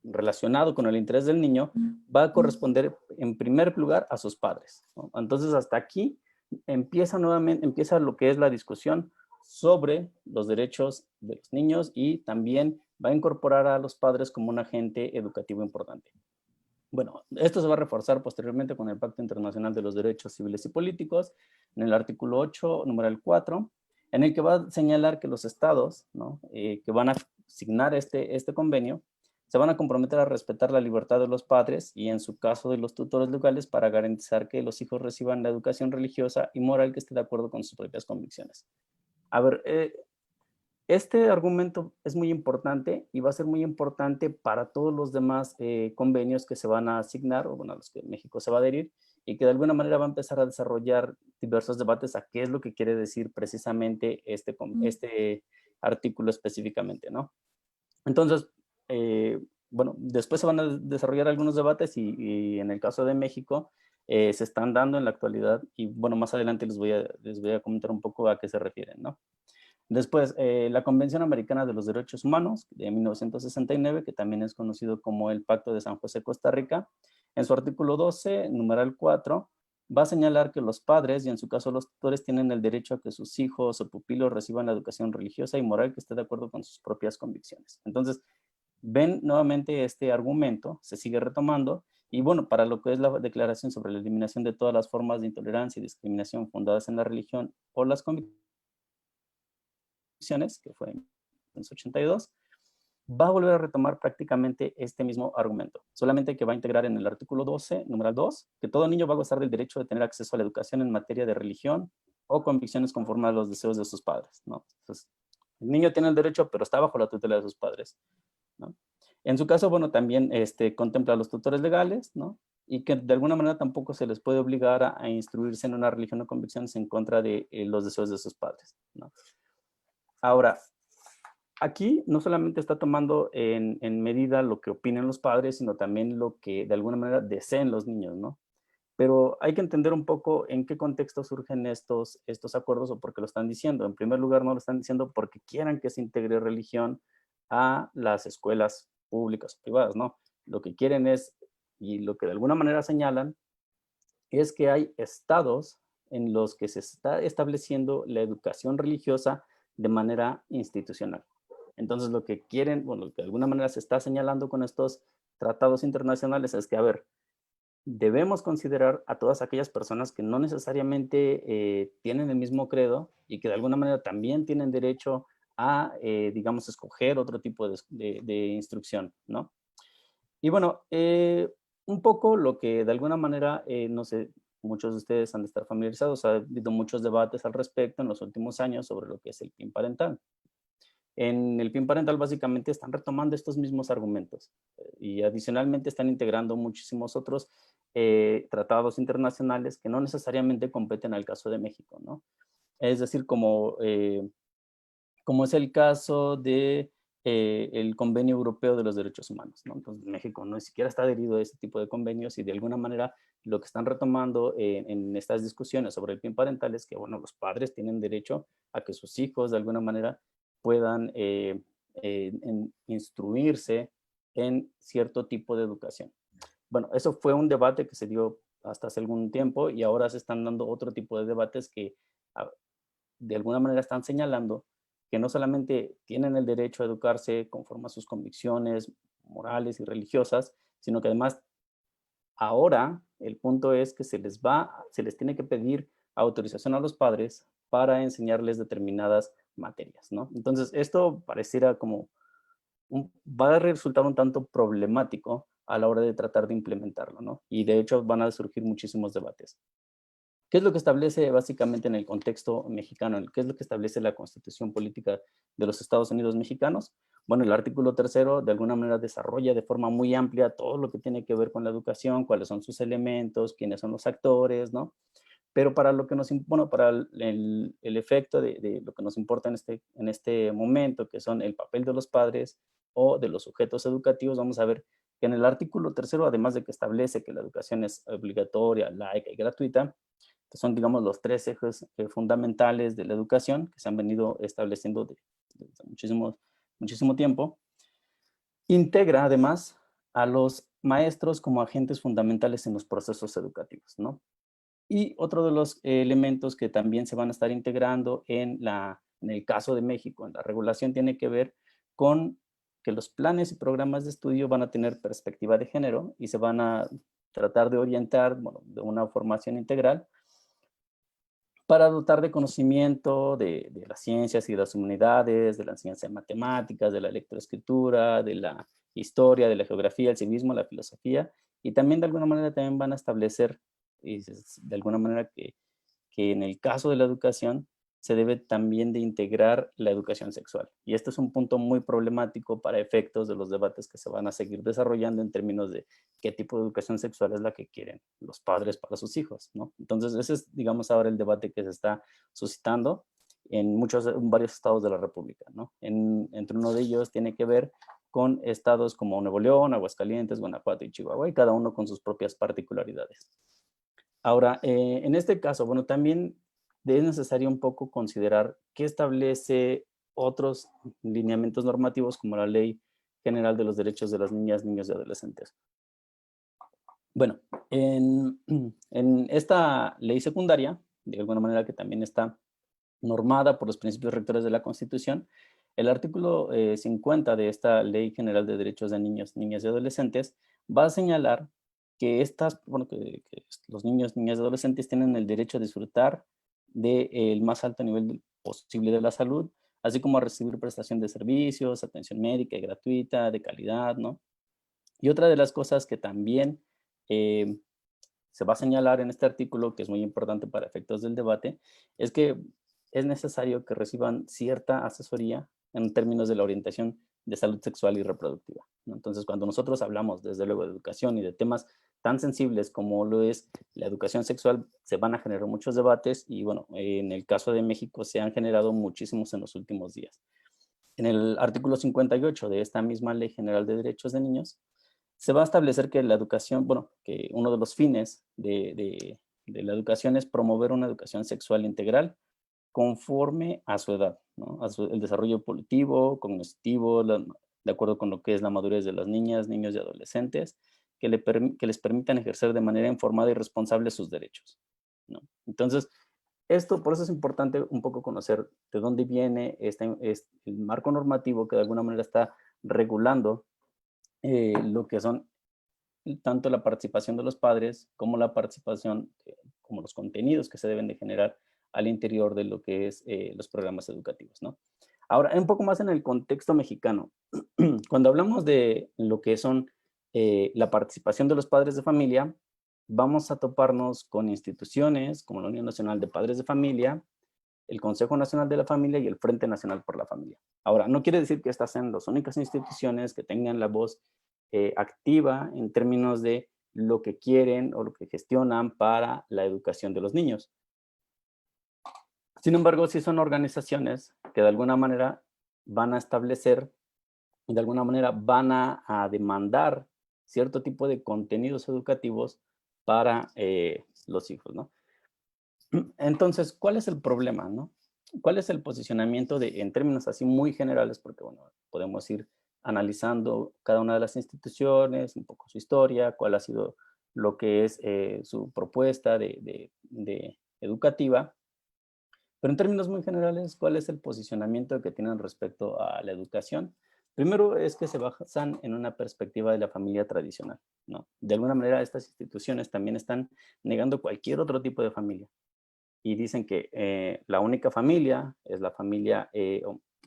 relacionado con el interés del niño va a corresponder en primer lugar a sus padres, ¿no? Entonces, hasta aquí empieza lo que es la discusión sobre los derechos de los niños, y también va a incorporar a los padres como un agente educativo importante. Bueno, esto se va a reforzar posteriormente con el Pacto Internacional de los Derechos Civiles y Políticos, en el artículo 8, numeral 4, en el que va a señalar que los estados, ¿no?, que van a signar este convenio, se van a comprometer a respetar la libertad de los padres y, en su caso, de los tutores legales, para garantizar que los hijos reciban la educación religiosa y moral que esté de acuerdo con sus propias convicciones. A ver, este argumento es muy importante y va a ser muy importante para todos los demás convenios que se van a asignar, o bueno, a los que México se va a adherir, y que de alguna manera va a empezar a desarrollar diversos debates a qué es lo que quiere decir precisamente este artículo específicamente, ¿no? Entonces, bueno, después se van a desarrollar algunos debates y en el caso de México se están dando en la actualidad, y bueno, más adelante les voy a comentar un poco a qué se refieren, ¿no? Después, la Convención Americana de los Derechos Humanos de 1969, que también es conocido como el Pacto de San José, Costa Rica, en su artículo 12, numeral 4, va a señalar que los padres, y en su caso los tutores, tienen el derecho a que sus hijos o pupilos reciban la educación religiosa y moral que esté de acuerdo con sus propias convicciones. Entonces, ven nuevamente este argumento, se sigue retomando, y bueno, para lo que es la Declaración sobre la Eliminación de todas las formas de intolerancia y discriminación fundadas en la religión o las convicciones, que fue en 1982, va a volver a retomar prácticamente este mismo argumento, solamente que va a integrar en el artículo 12, numeral 2, que todo niño va a gozar del derecho de tener acceso a la educación en materia de religión o convicciones conforme a los deseos de sus padres, ¿no? Entonces, el niño tiene el derecho, pero está bajo la tutela de sus padres, ¿no? En su caso, bueno, también contempla a los tutores legales, ¿no? Y que de alguna manera tampoco se les puede obligar a instruirse en una religión o convicciones en contra de los deseos de sus padres, ¿no? Ahora, aquí no solamente está tomando en medida lo que opinen los padres, sino también lo que de alguna manera deseen los niños, ¿no? Pero hay que entender un poco en qué contexto surgen estos acuerdos o por qué lo están diciendo. En primer lugar, no lo están diciendo porque quieran que se integre religión a las escuelas públicas o privadas, ¿no? Lo que quieren es, y lo que de alguna manera señalan, es que hay estados en los que se está estableciendo la educación religiosa de manera institucional. Entonces, lo que quieren, bueno, lo que de alguna manera se está señalando con estos tratados internacionales es que, a ver, debemos considerar a todas aquellas personas que no necesariamente tienen el mismo credo y que de alguna manera también tienen derecho a, digamos, escoger otro tipo de instrucción, ¿no? Y bueno, un poco lo que de alguna manera, no sé, muchos de ustedes han de estar familiarizados, ha habido muchos debates al respecto en los últimos años sobre lo que es el PIN parental. En el PIN parental básicamente están retomando estos mismos argumentos y adicionalmente están integrando muchísimos otros tratados internacionales que no necesariamente competen al caso de México, ¿no? Es decir, como es el caso de el Convenio Europeo de los Derechos Humanos, ¿no? Entonces, México no siquiera está adherido a este tipo de convenios y de alguna manera lo que están retomando en estas discusiones sobre el PIN parental es que, bueno, los padres tienen derecho a que sus hijos de alguna manera puedan instruirse en cierto tipo de educación. Bueno, eso fue un debate que se dio hasta hace algún tiempo y ahora se están dando otro tipo de debates que de alguna manera están señalando que no solamente tienen el derecho a educarse conforme a sus convicciones morales y religiosas, sino que además ahora el punto es que se les tiene que pedir autorización a los padres para enseñarles determinadas materias, ¿no? Entonces, esto pareciera como va a resultar un tanto problemático a la hora de tratar de implementarlo, ¿no? Y de hecho van a surgir muchísimos debates. ¿Qué es lo que establece básicamente en el contexto mexicano? ¿Qué es lo que establece la Constitución Política de los Estados Unidos Mexicanos? Bueno, el artículo 3º de alguna manera desarrolla de forma muy amplia todo lo que tiene que ver con la educación, cuáles son sus elementos, quiénes son los actores, ¿no? Pero para lo que nos, bueno, para el efecto de lo que nos importa en este momento, que son el papel de los padres o de los sujetos educativos, vamos a ver que en el artículo 3º, además de que establece que la educación es obligatoria, laica y gratuita, que son, digamos, los 3 ejes fundamentales de la educación que se han venido estableciendo desde muchísimo tiempo. Integra, además, a los maestros como agentes fundamentales en los procesos educativos, ¿no? Y otro de los elementos que también se van a estar integrando en el caso de México, en la regulación, tiene que ver con que los planes y programas de estudio van a tener perspectiva de género y se van a tratar de orientar, bueno, de una formación integral para dotar de conocimiento de las ciencias y de las humanidades, de la enseñanza de matemáticas, de la lectoescritura, de la historia, de la geografía, el civismo, la filosofía, y también de alguna manera también van a establecer, de alguna manera que en el caso de la educación se debe también de integrar la educación sexual. Y este es un punto muy problemático para efectos de los debates que se van a seguir desarrollando en términos de qué tipo de educación sexual es la que quieren los padres para sus hijos, ¿no? Entonces, ese es, digamos, ahora el debate que se está suscitando en varios estados de la República, ¿no? Entre uno de ellos tiene que ver con estados como Nuevo León, Aguascalientes, Guanajuato y Chihuahua, y cada uno con sus propias particularidades. Ahora, en este caso, bueno, también es necesario un poco considerar qué establece otros lineamientos normativos como la Ley General de los Derechos de las Niñas, Niños y Adolescentes. Bueno, en esta ley secundaria, de alguna manera que también está normada por los principios rectores de la Constitución, el artículo 50 de esta Ley General de Derechos de Niños, Niñas y Adolescentes va a señalar que los niños, niñas y adolescentes tienen el derecho a disfrutar del más alto nivel posible de la salud, así como a recibir prestación de servicios, atención médica y gratuita, de calidad, ¿no? Y otra de las cosas que también eh, se va a señalar en este artículo, que es muy importante para efectos del debate, es que es necesario que reciban cierta asesoría en términos de la orientación de salud sexual y reproductiva, ¿no? Entonces, cuando nosotros hablamos, desde luego, de educación y de temas tan sensibles como lo es la educación sexual, se van a generar muchos debates y, bueno, en el caso de México se han generado muchísimos en los últimos días. En el artículo 58 de esta misma Ley General de Derechos de Niños, se va a establecer que la educación, bueno, que uno de los fines de la educación es promover una educación sexual integral conforme a su edad, ¿no? El desarrollo evolutivo, cognitivo, de acuerdo con lo que es la madurez de las niñas, niños y adolescentes, que les permitan ejercer de manera informada y responsable sus derechos, ¿no? Entonces, por eso es importante un poco conocer de dónde viene el marco normativo que de alguna manera está regulando lo que son tanto la participación de los padres como la participación, como los contenidos que se deben de generar al interior de lo que es los programas educativos, ¿no? Ahora, un poco más en el contexto mexicano. Cuando hablamos de lo que son la participación de los padres de familia, vamos a toparnos con instituciones como la Unión Nacional de Padres de Familia, el Consejo Nacional de la Familia y el Frente Nacional por la Familia. Ahora, no quiere decir que estas sean las únicas instituciones que tengan la voz activa en términos de lo que quieren o lo que gestionan para la educación de los niños. Sin embargo, sí son organizaciones que de alguna manera van a establecer, de alguna manera van a demandar cierto tipo de contenidos educativos para los hijos, ¿no? Entonces, ¿cuál es el problema, no? ¿Cuál es el posicionamiento en términos así muy generales? Porque, bueno, podemos ir analizando cada una de las instituciones, un poco su historia, cuál ha sido lo que es su propuesta de educativa. Pero en términos muy generales, ¿cuál es el posicionamiento que tienen respecto a la educación? Primero es que se basan en una perspectiva de la familia tradicional, ¿no? De alguna manera, estas instituciones también están negando cualquier otro tipo de familia y dicen que la única familia es la familia,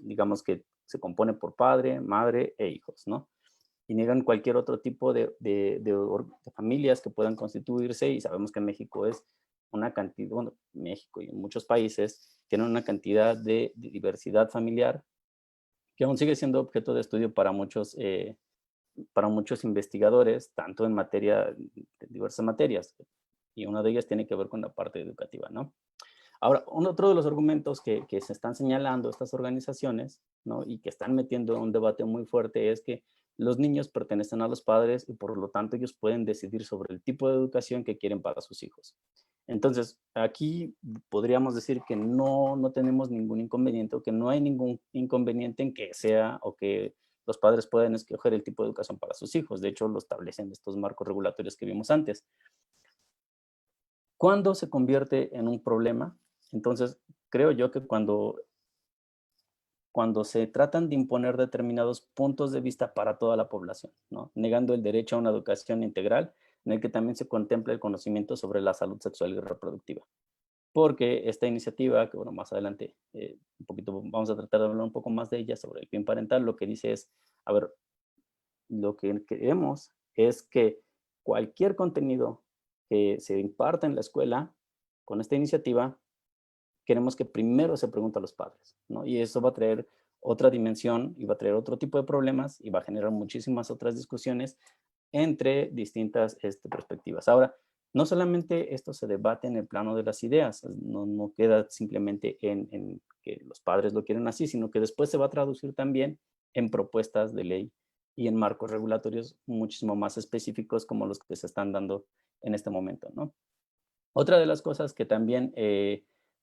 digamos que se compone por padre, madre e hijos, ¿no? Y niegan cualquier otro tipo de familias que puedan constituirse y sabemos que México es una cantidad, bueno, México y muchos países tienen una cantidad de diversidad familiar que aún sigue siendo objeto de estudio para muchos investigadores, tanto en materia, de diversas materias, y una de ellas tiene que ver con la parte educativa, ¿no? Ahora, otro de los argumentos que se están señalando estas organizaciones, ¿no? Y que están metiendo un debate muy fuerte es que los niños pertenecen a los padres y por lo tanto ellos pueden decidir sobre el tipo de educación que quieren para sus hijos. Entonces, aquí podríamos decir que no tenemos ningún inconveniente o que no hay ningún inconveniente en que sea o que los padres puedan escoger el tipo de educación para sus hijos. De hecho, lo establecen estos marcos regulatorios que vimos antes. ¿Cuándo se convierte en un problema? Entonces, creo yo que cuando se tratan de imponer determinados puntos de vista para toda la población, ¿no? Negando el derecho a una educación integral en el que también se contempla el conocimiento sobre la salud sexual y reproductiva. Porque esta iniciativa, que bueno, más adelante un poquito vamos a tratar de hablar un poco más de ella sobre el PIN parental, lo que dice es, a ver, lo que queremos es que cualquier contenido que se imparta en la escuela con esta iniciativa, queremos que primero se pregunte a los padres, ¿no? Y eso va a traer otra dimensión y va a traer otro tipo de problemas y va a generar muchísimas otras discusiones entre distintas perspectivas. Ahora, no solamente esto se debate en el plano de las ideas, no queda simplemente en que los padres lo quieren así, sino que después se va a traducir también en propuestas de ley y en marcos regulatorios muchísimo más específicos como los que se están dando en este momento, ¿no? Otra de las cosas que también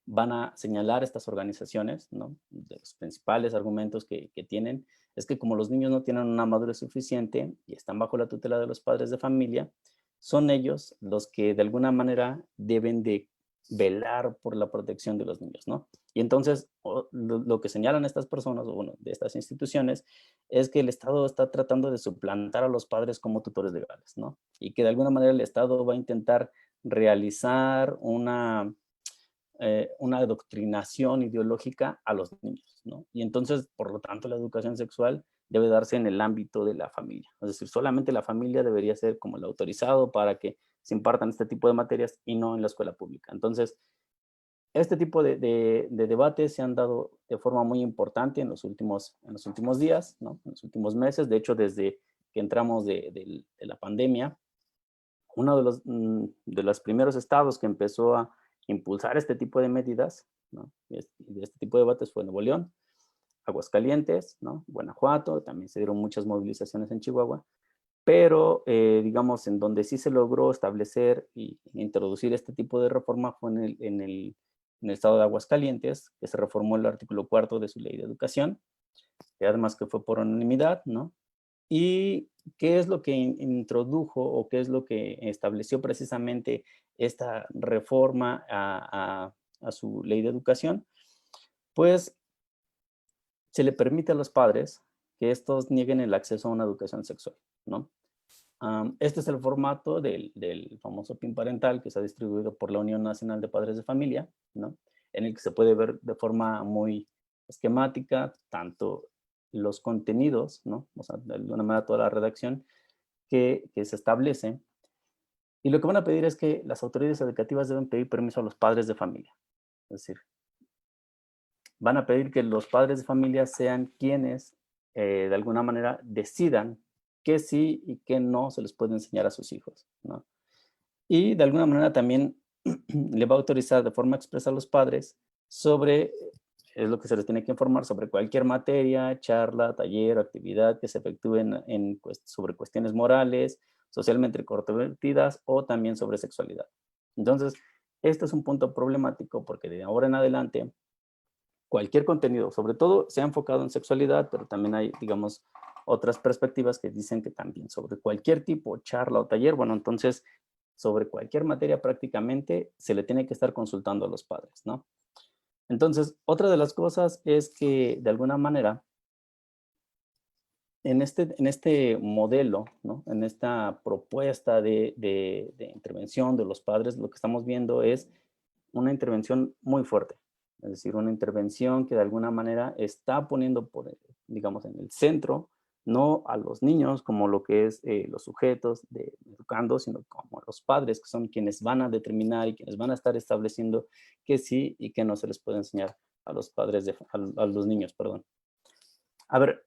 van a señalar estas organizaciones, ¿no? De los principales argumentos que tienen, es que como los niños no tienen una madurez suficiente y están bajo la tutela de los padres de familia, son ellos los que de alguna manera deben de velar por la protección de los niños, ¿no? Y entonces lo que señalan estas personas, o bueno, de estas instituciones, es que el Estado está tratando de suplantar a los padres como tutores legales, ¿no? Y que de alguna manera el Estado va a intentar realizar una adoctrinación ideológica a los niños, ¿no? Y entonces, por lo tanto, la educación sexual debe darse en el ámbito de la familia. Es decir, solamente la familia debería ser como el autorizado para que se impartan este tipo de materias y no en la escuela pública. Entonces, este tipo de debates se han dado de forma muy importante en los últimos días, ¿no? En los últimos meses. De hecho, desde que entramos de la pandemia, uno de los primeros estados que empezó a impulsar este tipo de medidas, ¿no? De este tipo de debates fue Nuevo León, Aguascalientes, ¿no? Guanajuato, también se dieron muchas movilizaciones en Chihuahua, pero digamos en donde sí se logró establecer y introducir este tipo de reforma fue en el estado de Aguascalientes, que se reformó el artículo 4 de su ley de educación, y además que fue por unanimidad, ¿no? ¿Y qué es lo que introdujo o qué es lo que estableció precisamente esta reforma a su ley de educación? Pues se le permite a los padres que estos nieguen el acceso a una educación sexual, ¿no? Este es el formato del famoso PIN parental que se ha distribuido por la Unión Nacional de Padres de Familia, ¿no? En el que se puede ver de forma muy esquemática, tanto los contenidos, ¿no? O sea, de alguna manera toda la redacción que se establece. Y lo que van a pedir es que las autoridades educativas deben pedir permiso a los padres de familia. Es decir, van a pedir que los padres de familia sean quienes, de alguna manera, decidan qué sí y qué no se les puede enseñar a sus hijos, ¿no? Y de alguna manera también le va a autorizar de forma expresa a los padres sobre, es lo que se les tiene que informar, sobre cualquier materia, charla, taller o actividad que se efectúe sobre cuestiones morales, socialmente controvertidas o también sobre sexualidad. Entonces, este es un punto problemático porque de ahora en adelante, cualquier contenido, sobre todo se ha enfocado en sexualidad, pero también hay, digamos, otras perspectivas que dicen que también sobre cualquier tipo, charla o taller, bueno, entonces sobre cualquier materia prácticamente se le tiene que estar consultando a los padres, ¿no? Entonces, otra de las cosas es que de alguna manera en este modelo, ¿no? En esta propuesta de intervención de los padres, lo que estamos viendo es una intervención muy fuerte. Es decir, una intervención que de alguna manera está poniendo, digamos, en el centro, no a los niños como lo que es los sujetos de educando, sino como los padres, que son quienes van a determinar y quienes van a estar estableciendo qué sí y qué no se les puede enseñar a los padres, a los niños, perdón. A ver,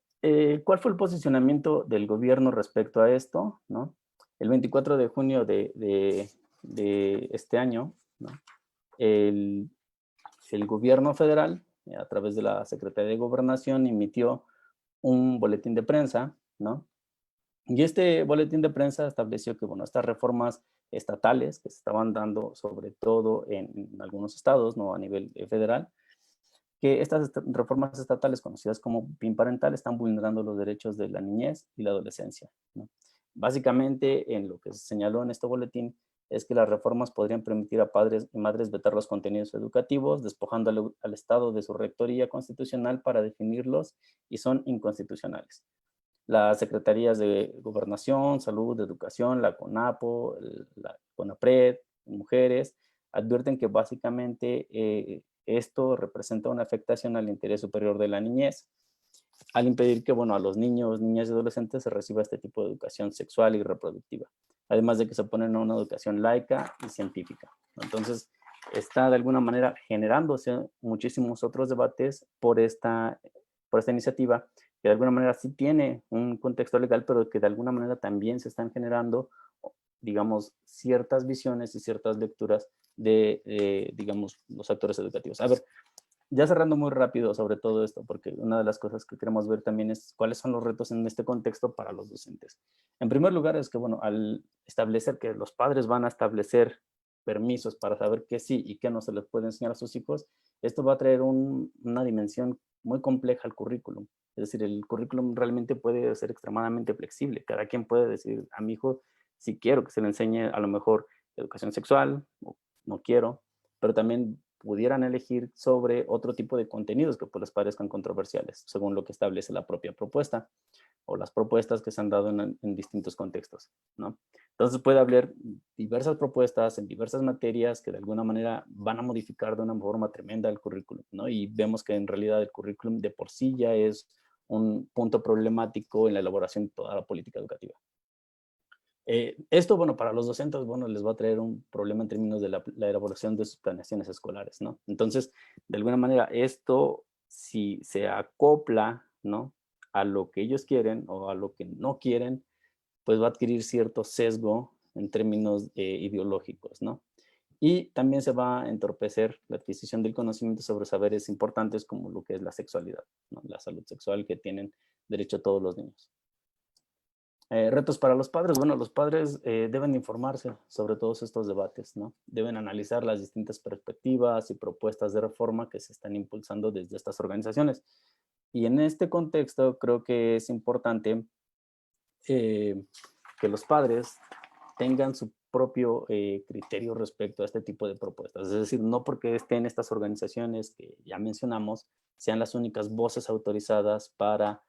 ¿cuál fue el posicionamiento del gobierno respecto a esto? ¿No? El 24 de junio de este año, ¿no? el, el gobierno federal, a través de la Secretaría de Gobernación, emitió un boletín de prensa, ¿no? Y este boletín de prensa estableció que, bueno, estas reformas estatales que se estaban dando, sobre todo en algunos estados, ¿no? A nivel federal, que estas reformas estatales conocidas como PIN parental están vulnerando los derechos de la niñez y la adolescencia, ¿no? Básicamente, en lo que se señaló en este boletín, es que las reformas podrían permitir a padres y madres vetar los contenidos educativos, despojando al Estado de su rectoría constitucional para definirlos y son inconstitucionales. Las secretarías de Gobernación, Salud, Educación, la CONAPO, la CONAPRED, mujeres, advierten que básicamente esto representa una afectación al interés superior de la niñez, al impedir que, bueno, a los niños, niñas y adolescentes se reciba este tipo de educación sexual y reproductiva, además de que se oponen a una educación laica y científica. Entonces, está de alguna manera generándose muchísimos otros debates por esta iniciativa, que de alguna manera sí tiene un contexto legal, pero que de alguna manera también se están generando, digamos, ciertas visiones y ciertas lecturas de digamos, los actores educativos. A ver, ya cerrando muy rápido sobre todo esto, porque una de las cosas que queremos ver también es cuáles son los retos en este contexto para los docentes. En primer lugar es que, bueno, al establecer que los padres van a establecer permisos para saber qué sí y qué no se les puede enseñar a sus hijos, esto va a traer una dimensión muy compleja al currículum. Es decir, el currículum realmente puede ser extremadamente flexible. Cada quien puede decir a mi hijo si quiero que se le enseñe a lo mejor educación sexual o no quiero, pero también pudieran elegir sobre otro tipo de contenidos que pues les parezcan controversiales, según lo que establece la propia propuesta o las propuestas que se han dado en distintos contextos, ¿no? Entonces puede haber diversas propuestas en diversas materias que de alguna manera van a modificar de una forma tremenda el currículum, ¿no? Y vemos que en realidad el currículum de por sí ya es un punto problemático en la elaboración de toda la política educativa. Esto, bueno, para los docentes, bueno, les va a traer un problema en términos de la elaboración de sus planeaciones escolares, ¿no? Entonces, de alguna manera, esto, si se acopla, ¿no? A lo que ellos quieren o a lo que no quieren, pues va a adquirir cierto sesgo en términos ideológicos, ¿no? Y también se va a entorpecer la adquisición del conocimiento sobre saberes importantes como lo que es la sexualidad, ¿no? La salud sexual que tienen derecho todos los niños. Retos para los padres. Bueno, los padres deben informarse sobre todos estos debates, ¿no? Deben analizar las distintas perspectivas y propuestas de reforma que se están impulsando desde estas organizaciones. Y en este contexto creo que es importante que los padres tengan su propio criterio respecto a este tipo de propuestas. Es decir, no porque estén estas organizaciones que ya mencionamos, sean las únicas voces autorizadas para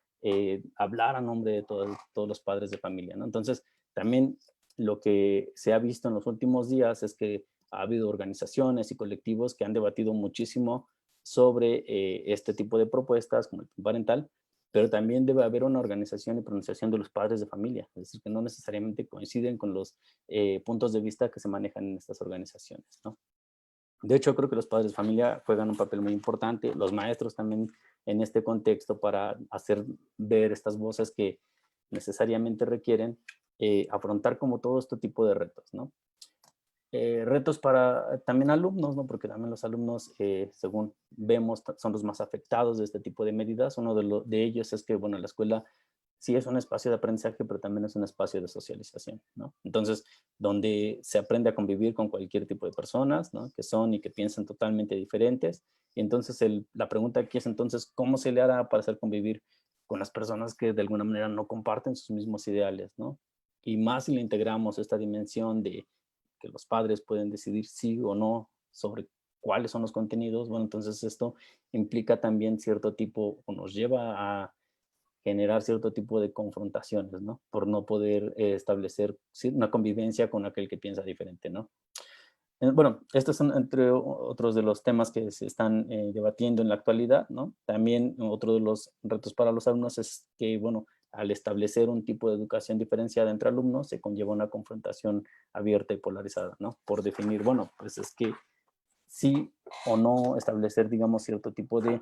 hablar a nombre de todos los padres de familia, ¿no? Entonces, también lo que se ha visto en los últimos días es que ha habido organizaciones y colectivos que han debatido muchísimo sobre este tipo de propuestas como el plan parental, pero también debe haber una organización y pronunciación de los padres de familia, es decir, que no necesariamente coinciden con los puntos de vista que se manejan en estas organizaciones, ¿no? De hecho, creo que los padres de familia juegan un papel muy importante, los maestros también en este contexto para hacer ver estas voces que necesariamente requieren afrontar como todo este tipo de retos, ¿no? Retos para también alumnos, ¿no? Porque también los alumnos, según vemos, son los más afectados de este tipo de medidas. Uno de ellos es que, bueno, la escuela sí es un espacio de aprendizaje, pero también es un espacio de socialización, ¿no? Entonces, donde se aprende a convivir con cualquier tipo de personas, ¿no? Que son y que piensan totalmente diferentes. Y entonces, la pregunta aquí es entonces, ¿cómo se le hará para hacer convivir con las personas que de alguna manera no comparten sus mismos ideales, ¿no? Y más si le integramos esta dimensión de que los padres pueden decidir sí o no sobre cuáles son los contenidos, bueno, entonces esto implica también cierto tipo, o nos lleva a generar cierto tipo de confrontaciones, ¿no? Por no poder establecer una convivencia con aquel que piensa diferente, ¿no? Bueno, estos son entre otros de los temas que se están debatiendo en la actualidad, ¿no? También otro de los retos para los alumnos es que, bueno, al establecer un tipo de educación diferenciada entre alumnos, se conlleva una confrontación abierta y polarizada, ¿no? Por definir, bueno, pues es que sí o no establecer, digamos, cierto tipo de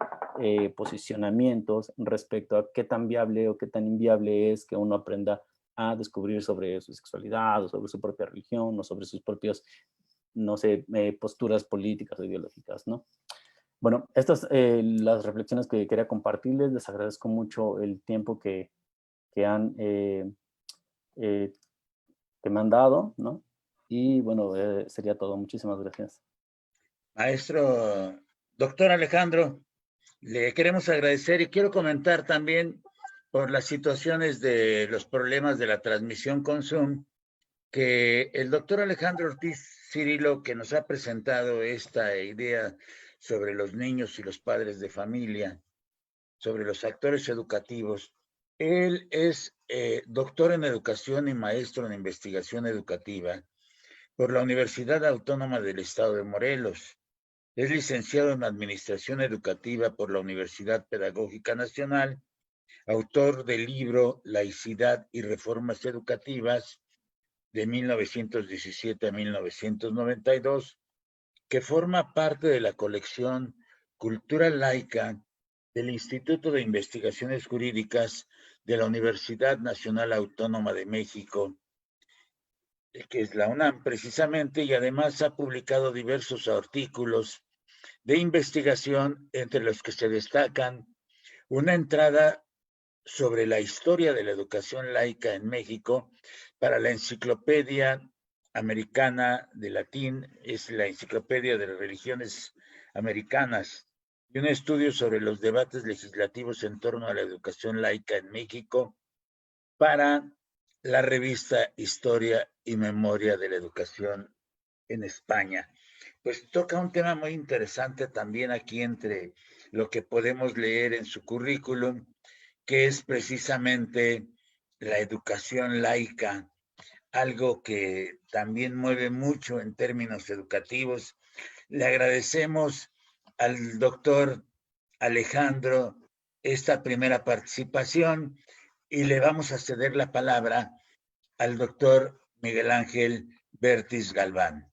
posicionamientos respecto a qué tan viable o qué tan inviable es que uno aprenda a descubrir sobre su sexualidad o sobre su propia religión o sobre sus propios, no sé, posturas políticas o ideológicas, ¿no? Bueno, estas las reflexiones que quería compartirles. Les agradezco mucho el tiempo que han, que me han dado, ¿no? Y bueno, sería todo. Muchísimas gracias. Maestro, doctor Alejandro, le queremos agradecer y quiero comentar también por las situaciones de los problemas de la transmisión con Zoom, que el doctor Alejandro Ortiz Cirilo, que nos ha presentado esta idea sobre los niños y los padres de familia, sobre los actores educativos, él es doctor en educación y maestro en investigación educativa por la Universidad Autónoma del Estado de Morelos. Es licenciado en Administración Educativa por la Universidad Pedagógica Nacional, autor del libro Laicidad y Reformas Educativas de 1917 a 1992, que forma parte de la colección Cultura Laica del Instituto de Investigaciones Jurídicas de la Universidad Nacional Autónoma de México, que es la UNAM precisamente, y además ha publicado diversos artículos de investigación, entre los que se destacan una entrada sobre la historia de la educación laica en México para la Enciclopedia Americana de Latín, es la Enciclopedia de las Religiones Americanas, y un estudio sobre los debates legislativos en torno a la educación laica en México para la revista Historia y Memoria de la Educación en España. Pues toca un tema muy interesante también aquí entre lo que podemos leer en su currículum, que es precisamente la educación laica, algo que también mueve mucho en términos educativos. Le agradecemos al doctor Alejandro esta primera participación y le vamos a ceder la palabra al doctor Miguel Ángel Bertis Galván.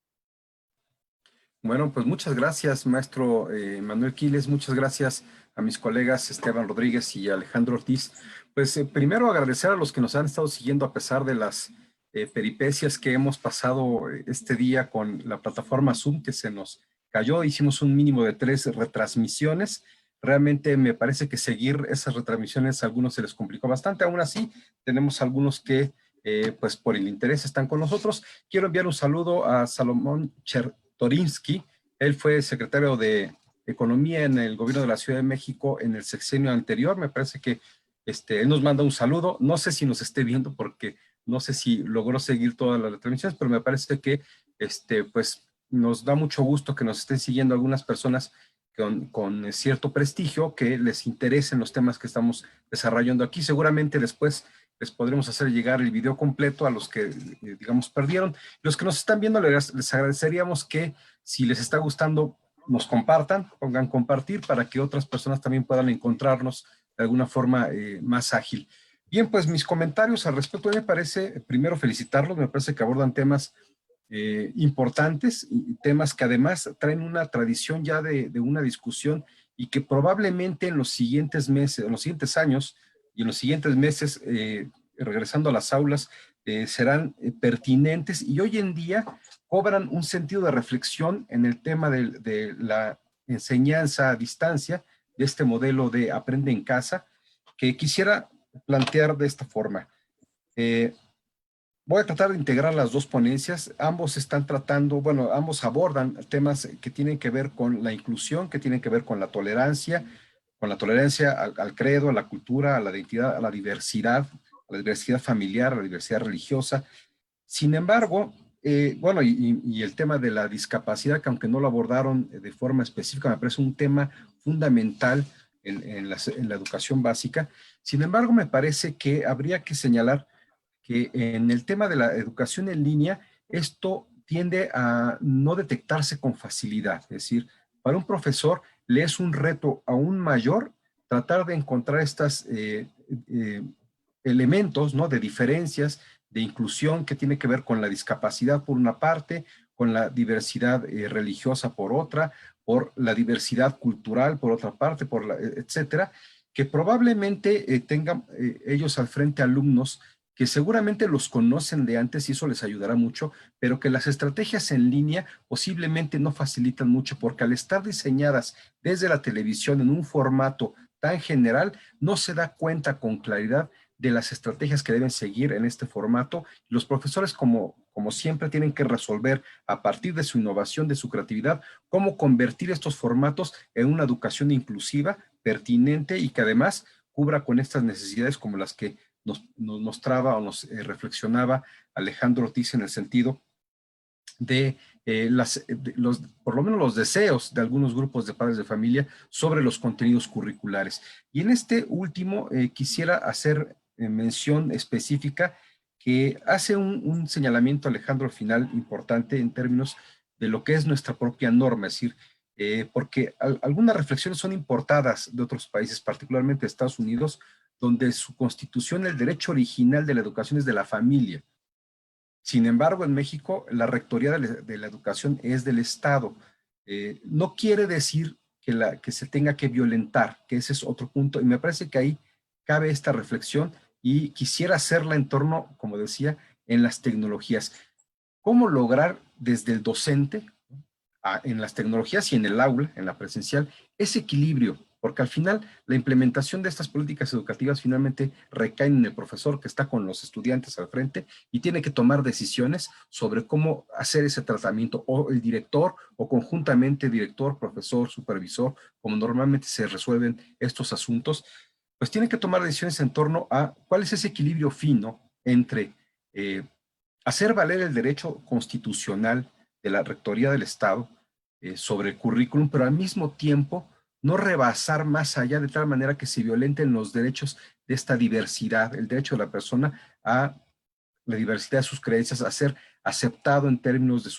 Bueno, pues muchas gracias, maestro Manuel Quiles, muchas gracias a mis colegas Esteban Rodríguez y Alejandro Ortiz. Pues primero agradecer a los que nos han estado siguiendo a pesar de las peripecias que hemos pasado este día con la plataforma Zoom, que se nos cayó. Hicimos un mínimo de 3 retransmisiones. Realmente me parece que seguir esas retransmisiones a algunos se les complicó bastante. Aún así, tenemos algunos que, pues por el interés, están con nosotros. Quiero enviar un saludo a Salomón Torinsky. Él fue secretario de Economía en el gobierno de la Ciudad de México en el sexenio anterior. Me parece que él nos manda un saludo. No sé si nos esté viendo porque no sé si logró seguir todas las transmisiones, pero me parece que pues nos da mucho gusto que nos estén siguiendo algunas personas con cierto prestigio, que les interesen los temas que estamos desarrollando aquí. Seguramente después les podremos hacer llegar el video completo a los que, digamos, perdieron. Los que nos están viendo, les agradeceríamos que, si les está gustando, nos compartan, pongan compartir para que otras personas también puedan encontrarnos de alguna forma más ágil. Bien, pues mis comentarios al respecto me parece, primero felicitarlos, me parece que abordan temas importantes, y temas que además traen una tradición ya de una discusión y que probablemente en los siguientes meses, en los siguientes años y en los siguientes meses, regresando a las aulas, serán pertinentes y hoy en día cobran un sentido de reflexión en el tema de la enseñanza a distancia, de este modelo de aprende en casa, que quisiera plantear de esta forma. Voy a tratar de integrar las dos ponencias. Ambos están tratando, bueno, ambos abordan temas que tienen que ver con la inclusión, que tienen que ver con la tolerancia al credo, a la cultura, a la identidad, a la diversidad familiar, a la diversidad religiosa. Sin embargo, bueno, y el tema de la discapacidad, que aunque no lo abordaron de forma específica, me parece un tema fundamental en la educación básica. Sin embargo, me parece que habría que señalar que en el tema de la educación en línea, esto tiende a no detectarse con facilidad. Es decir, para un profesor le es un reto aún mayor tratar de encontrar estos elementos, ¿no?, de diferencias, de inclusión que tiene que ver con la discapacidad por una parte, con la diversidad religiosa por otra, por la diversidad cultural por otra parte, etcétera, que probablemente tengan ellos al frente alumnos que seguramente los conocen de antes y eso les ayudará mucho, pero que las estrategias en línea posiblemente no facilitan mucho porque al estar diseñadas desde la televisión en un formato tan general, no se da cuenta con claridad de las estrategias que deben seguir en este formato. Los profesores, como siempre, tienen que resolver a partir de su innovación, de su creatividad, cómo convertir estos formatos en una educación inclusiva, pertinente y que además cubra con estas necesidades como las que nos mostraba o nos reflexionaba Alejandro Ortiz en el sentido de por lo menos los deseos de algunos grupos de padres de familia sobre los contenidos curriculares. Y en este último quisiera hacer mención específica que hace un señalamiento, Alejandro, al final importante en términos de lo que es nuestra propia norma, es decir, porque algunas reflexiones son importadas de otros países, particularmente de Estados Unidos, donde su constitución, el derecho original de la educación es de la familia. Sin embargo, en México, la rectoría de la educación es del Estado. No quiere decir que se tenga que violentar, que ese es otro punto, y me parece que ahí cabe esta reflexión y quisiera hacerla en torno, como decía, en las tecnologías. ¿Cómo lograr desde el docente, en las tecnologías y en el aula, en la presencial, ese equilibrio? Porque al final la implementación de estas políticas educativas finalmente recae en el profesor que está con los estudiantes al frente y tiene que tomar decisiones sobre cómo hacer ese tratamiento, o el director, o conjuntamente director, profesor, supervisor, como normalmente se resuelven estos asuntos, pues tiene que tomar decisiones en torno a cuál es ese equilibrio fino entre hacer valer el derecho constitucional de la Rectoría del Estado sobre el currículum, pero al mismo tiempo no rebasar más allá de tal manera que se violenten los derechos de esta diversidad, el derecho de la persona a la diversidad de sus creencias, a ser aceptado en términos de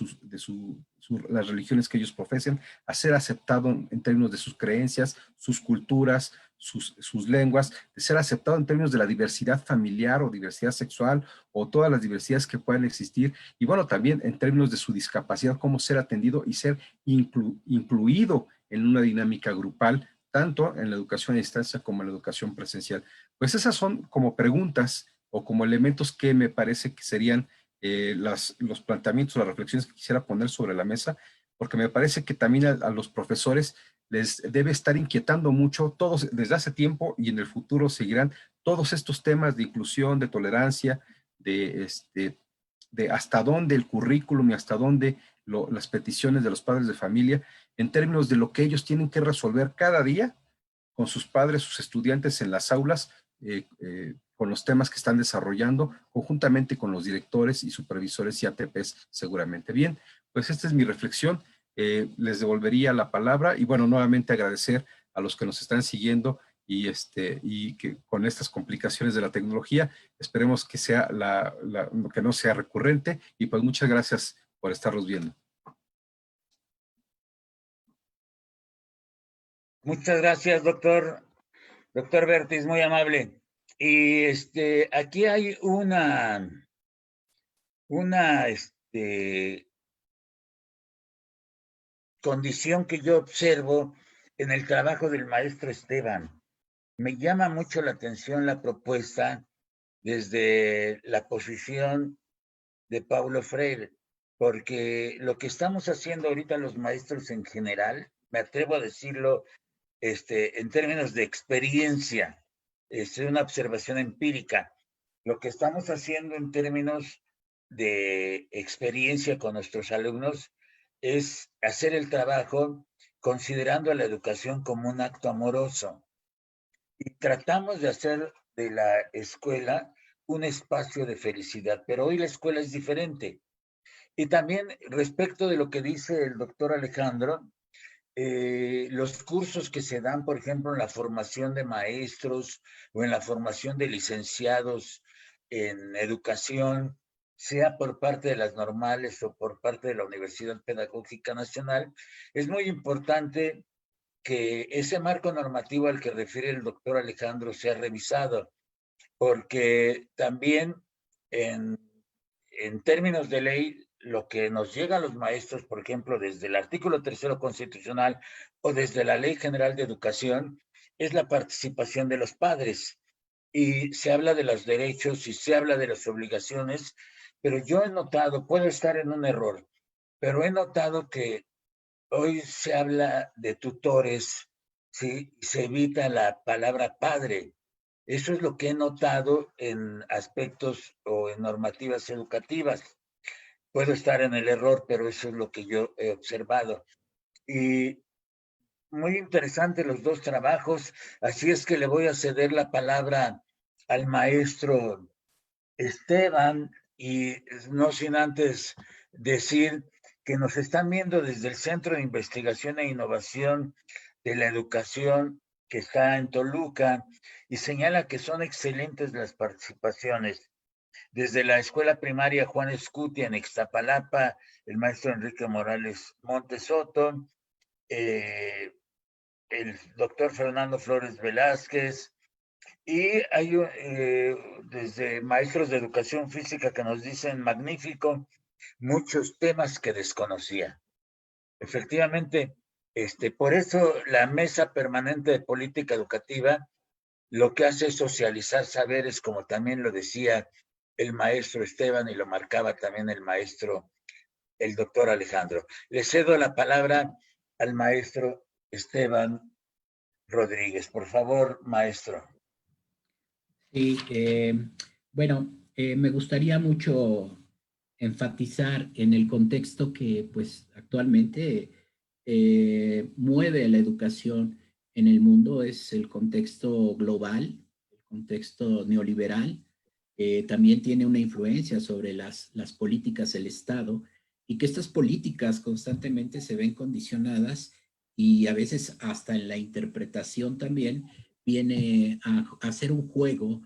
las religiones que ellos profesen, a ser aceptado en términos de sus creencias, sus culturas, sus lenguas, de ser aceptado en términos de la diversidad familiar o diversidad sexual o todas las diversidades que puedan existir, y bueno, también en términos de su discapacidad, cómo ser atendido y ser incluido en una dinámica grupal, tanto en la educación a distancia como en la educación presencial. Pues esas son como preguntas o como elementos que me parece que serían los planteamientos, las reflexiones que quisiera poner sobre la mesa, porque me parece que también a los profesores les debe estar inquietando mucho, todos desde hace tiempo y en el futuro seguirán todos estos temas de inclusión, de tolerancia, de hasta dónde el currículum y hasta dónde las peticiones de los padres de familia, en términos de lo que ellos tienen que resolver cada día con sus padres, sus estudiantes en las aulas, con los temas que están desarrollando, conjuntamente con los directores y supervisores y ATPs seguramente. Bien, pues esta es mi reflexión. Les devolvería la palabra y bueno, nuevamente agradecer a los que nos están siguiendo y que con estas complicaciones de la tecnología, esperemos que sea que no sea recurrente y pues muchas gracias por estarlos viendo. Muchas gracias, doctor. Doctor Bertis, muy amable. Y aquí hay una condición que yo observo en el trabajo del maestro Esteban. Me llama mucho la atención la propuesta desde la posición de Paulo Freire, porque lo que estamos haciendo ahorita los maestros en general, me atrevo a decirlo en términos de experiencia, es una observación empírica. Lo que estamos haciendo en términos de experiencia con nuestros alumnos es hacer el trabajo considerando a la educación como un acto amoroso. Y tratamos de hacer de la escuela un espacio de felicidad, pero hoy la escuela es diferente. Y también respecto de lo que dice el doctor Alejandro, los cursos que se dan, por ejemplo, en la formación de maestros o en la formación de licenciados en educación, sea por parte de las normales o por parte de la Universidad Pedagógica Nacional, es muy importante que ese marco normativo al que refiere el doctor Alejandro sea revisado, porque también en, en términos de ley, lo que nos llega a los maestros, por ejemplo, desde el artículo 3º constitucional o desde la Ley General de Educación, es la participación de los padres. Y se habla de los derechos y se habla de las obligaciones, pero yo he notado, puedo estar en un error, pero he notado que hoy se habla de tutores, ¿sí? Se evita la palabra padre. Eso es lo que he notado en aspectos o en normativas educativas. Puedo estar en el error, pero eso es lo que yo he observado. Y muy interesante los dos trabajos, así es que le voy a ceder la palabra al maestro Esteban y no sin antes decir que nos están viendo desde el Centro de Investigación e Innovación de la Educación que está en Toluca y señala que son excelentes las participaciones. Desde la escuela primaria Juan Escutia en Ixtapalapa, el maestro Enrique Morales Montesoto, eh, el doctor Fernando Flores Velázquez, y hay desde maestros de educación física que nos dicen magnífico, muchos temas que desconocía. Efectivamente, por eso la Mesa Permanente de Política Educativa lo que hace es socializar saberes, como también lo decía el maestro Esteban y lo marcaba también el maestro, el doctor Alejandro. Le cedo la palabra al maestro Esteban Rodríguez. Por favor, maestro. Sí, bueno, me gustaría mucho enfatizar en el contexto que pues actualmente mueve la educación en el mundo, es el contexto global, el contexto neoliberal, también tiene una influencia sobre las políticas del Estado y que estas políticas constantemente se ven condicionadas y a veces hasta en la interpretación también viene a hacer un juego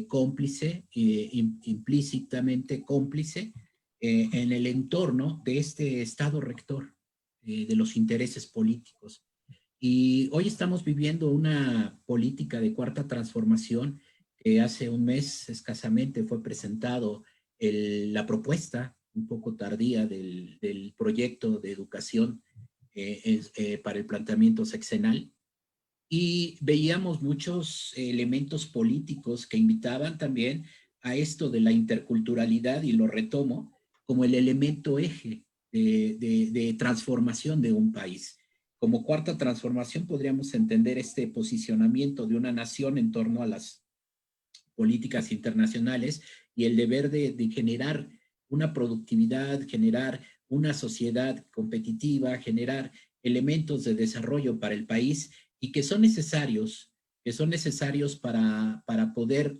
cómplice, implícitamente cómplice, en el entorno de este Estado rector, de los intereses políticos. Y hoy estamos viviendo una política de cuarta transformación. Hace un mes escasamente fue presentado la propuesta un poco tardía del proyecto de educación para el planteamiento sexenal, y veíamos muchos elementos políticos que invitaban también a esto de la interculturalidad, y lo retomo como el elemento eje de transformación de un país. Como cuarta transformación podríamos entender este posicionamiento de una nación en torno a las políticas internacionales y el deber de generar una productividad, generar una sociedad competitiva, generar elementos de desarrollo para el país y que son necesarios para poder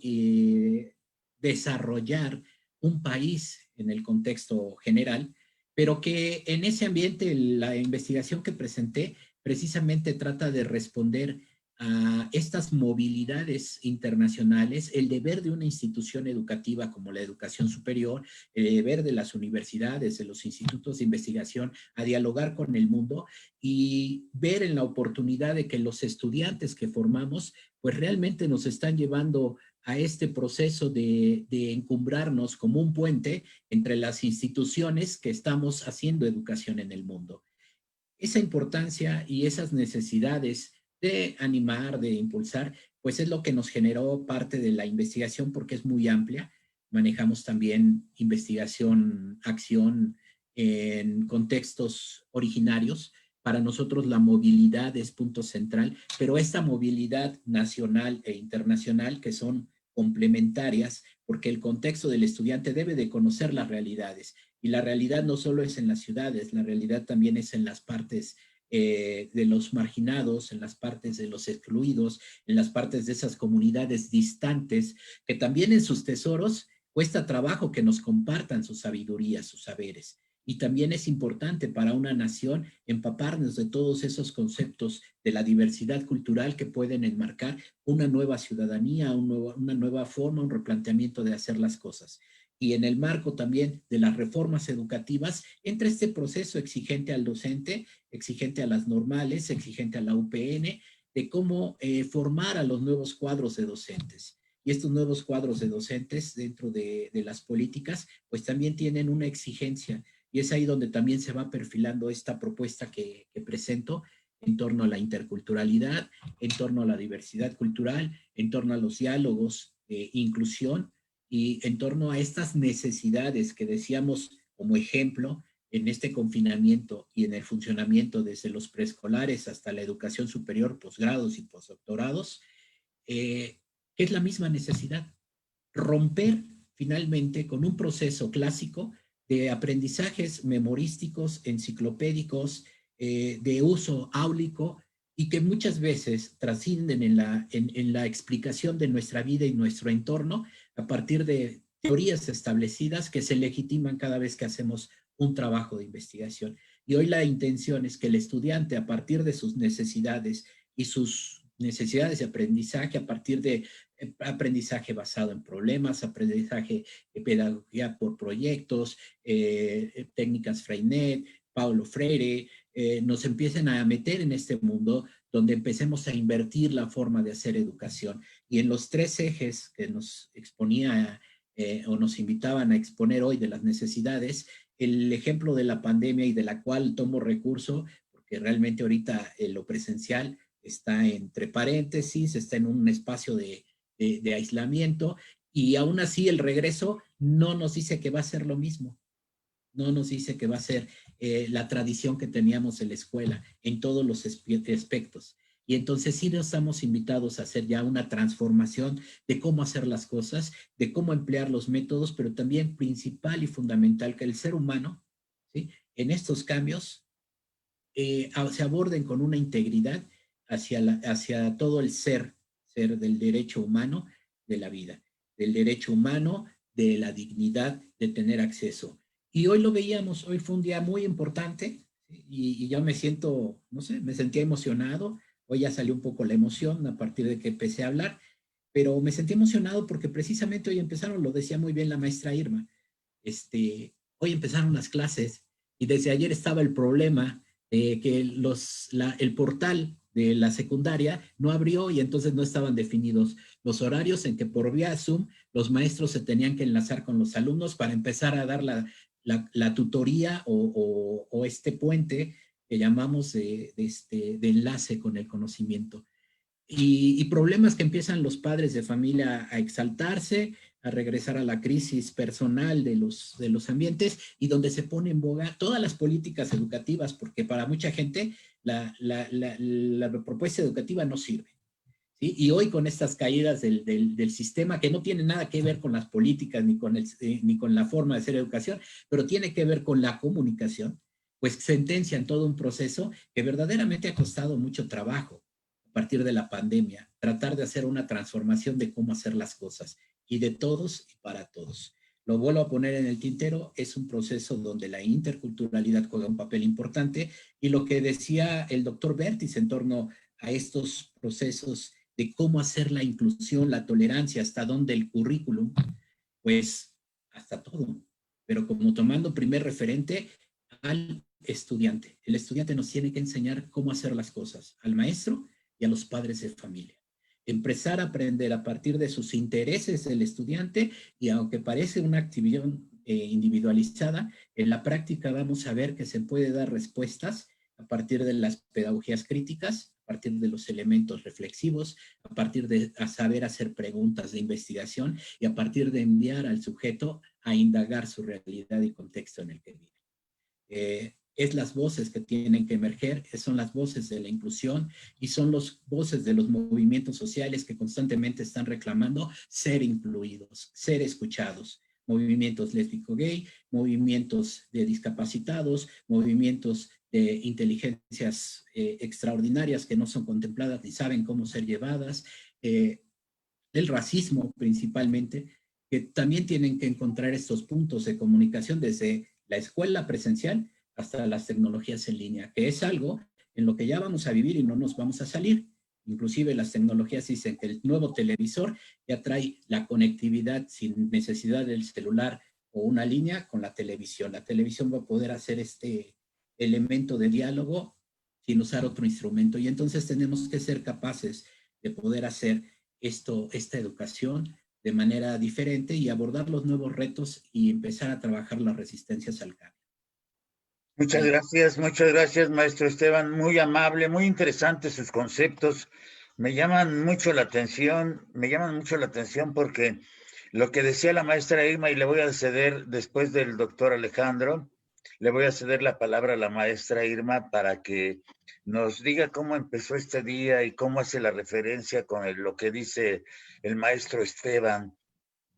desarrollar un país en el contexto general, pero que en ese ambiente la investigación que presenté precisamente trata de responder a estas movilidades internacionales, el deber de una institución educativa como la educación superior, el deber de las universidades, de los institutos de investigación, a dialogar con el mundo y ver en la oportunidad de que los estudiantes que formamos, pues realmente nos están llevando a este proceso de encumbrarnos como un puente entre las instituciones que estamos haciendo educación en el mundo. Esa importancia y esas necesidades de animar, de impulsar, pues es lo que nos generó parte de la investigación porque es muy amplia. Manejamos también investigación, acción en contextos originarios. Para nosotros la movilidad es punto central, pero esta movilidad nacional e internacional que son complementarias, porque el contexto del estudiante debe de conocer las realidades. Y la realidad no solo es en las ciudades, la realidad también es en las partes de los marginados, en las partes de los excluidos, en las partes de esas comunidades distantes, que también en sus tesoros cuesta trabajo que nos compartan su sabiduría, sus saberes. Y también es importante para una nación empaparnos de todos esos conceptos de la diversidad cultural que pueden enmarcar una nueva ciudadanía, una nueva forma, un replanteamiento de hacer las cosas. Y en el marco también de las reformas educativas, entra este proceso exigente al docente, exigente a las normales, exigente a la UPN, de cómo formar a los nuevos cuadros de docentes. Y estos nuevos cuadros de docentes dentro de las políticas, pues también tienen una exigencia. Y es ahí donde también se va perfilando esta propuesta que presento en torno a la interculturalidad, en torno a la diversidad cultural, en torno a los diálogos de inclusión, y en torno a estas necesidades que decíamos como ejemplo en este confinamiento y en el funcionamiento desde los preescolares hasta la educación superior, posgrados y postdoctorados, que es la misma necesidad. Romper finalmente con un proceso clásico de aprendizajes memorísticos, enciclopédicos, de uso áulico y que muchas veces trascienden en la explicación de nuestra vida y nuestro entorno a partir de teorías establecidas que se legitiman cada vez que hacemos un trabajo de investigación. Y hoy la intención es que el estudiante, a partir de sus necesidades y sus necesidades de aprendizaje, a partir de aprendizaje basado en problemas, aprendizaje de pedagogía por proyectos, técnicas Freinet, Paulo Freire, nos empiecen a meter en este mundo donde empecemos a invertir la forma de hacer educación. Y en los tres ejes que nos exponía o nos invitaban a exponer hoy de las necesidades, el ejemplo de la pandemia y de la cual tomo recurso, porque realmente ahorita lo presencial está entre paréntesis, está en un espacio de aislamiento, y aún así el regreso no nos dice que va a ser lo mismo. No nos dice que va a ser la tradición que teníamos en la escuela en todos los aspectos. Y entonces sí nos estamos invitados a hacer ya una transformación de cómo hacer las cosas, de cómo emplear los métodos, pero también principal y fundamental que el ser humano, ¿sí?, en estos cambios se aborden con una integridad hacia todo el ser del derecho humano de la vida, del derecho humano de la dignidad de tener acceso. Y hoy lo veíamos, hoy fue un día muy importante y yo me siento, no sé, me sentía emocionado. Hoy ya salió un poco la emoción a partir de que empecé a hablar, pero me sentí emocionado porque precisamente hoy empezaron, lo decía muy bien la maestra Irma, hoy empezaron las clases y desde ayer estaba el problema que el portal de la secundaria no abrió y entonces no estaban definidos los horarios en que por vía Zoom los maestros se tenían que enlazar con los alumnos para empezar a dar la tutoría o este puente que llamamos de enlace con el conocimiento. Y problemas que empiezan los padres de familia a exaltarse, a regresar a la crisis personal de los ambientes y donde se pone en boga todas las políticas educativas, porque para mucha gente la propuesta educativa no sirve. ¿Sí? Y hoy con estas caídas del sistema que no tiene nada que ver con las políticas ni con la forma de hacer educación, pero tiene que ver con la comunicación, pues sentencian todo un proceso que verdaderamente ha costado mucho trabajo a partir de la pandemia, tratar de hacer una transformación de cómo hacer las cosas y de todos y para todos. Lo vuelvo a poner en el tintero, es un proceso donde la interculturalidad juega un papel importante y lo que decía el doctor Bertis en torno a estos procesos de cómo hacer la inclusión, la tolerancia, hasta dónde el currículum, pues hasta todo. Pero como tomando primer referente al estudiante. El estudiante nos tiene que enseñar cómo hacer las cosas, al maestro y a los padres de familia. Empezar a aprender a partir de sus intereses del estudiante, y aunque parece una actividad individualizada, en la práctica vamos a ver que se puede dar respuestas a partir de las pedagogías críticas, a partir de los elementos reflexivos, a partir de saber hacer preguntas de investigación y a partir de enviar al sujeto a indagar su realidad y contexto en el que vive. Es las voces que tienen que emerger, son las voces de la inclusión y son las voces de los movimientos sociales que constantemente están reclamando ser incluidos, ser escuchados. Movimientos lésbico-gay, movimientos de discapacitados, movimientos de inteligencias extraordinarias que no son contempladas ni saben cómo ser llevadas, el racismo principalmente, que también tienen que encontrar estos puntos de comunicación desde la escuela presencial hasta las tecnologías en línea, que es algo en lo que ya vamos a vivir y no nos vamos a salir. Inclusive las tecnologías dicen que el nuevo televisor ya trae la conectividad sin necesidad del celular o una línea con la televisión. La televisión va a poder hacer este elemento de diálogo sin usar otro instrumento. Y entonces tenemos que ser capaces de poder hacer esta educación de manera diferente y abordar los nuevos retos y empezar a trabajar las resistencias al cambio. Muchas gracias, maestro Esteban. Muy amable, muy interesantes sus conceptos. Me llaman mucho la atención porque lo que decía la maestra Irma, y le voy a ceder después del doctor Alejandro, le voy a ceder la palabra a la maestra Irma para que nos diga cómo empezó este día y cómo hace la referencia con lo que dice el maestro Esteban,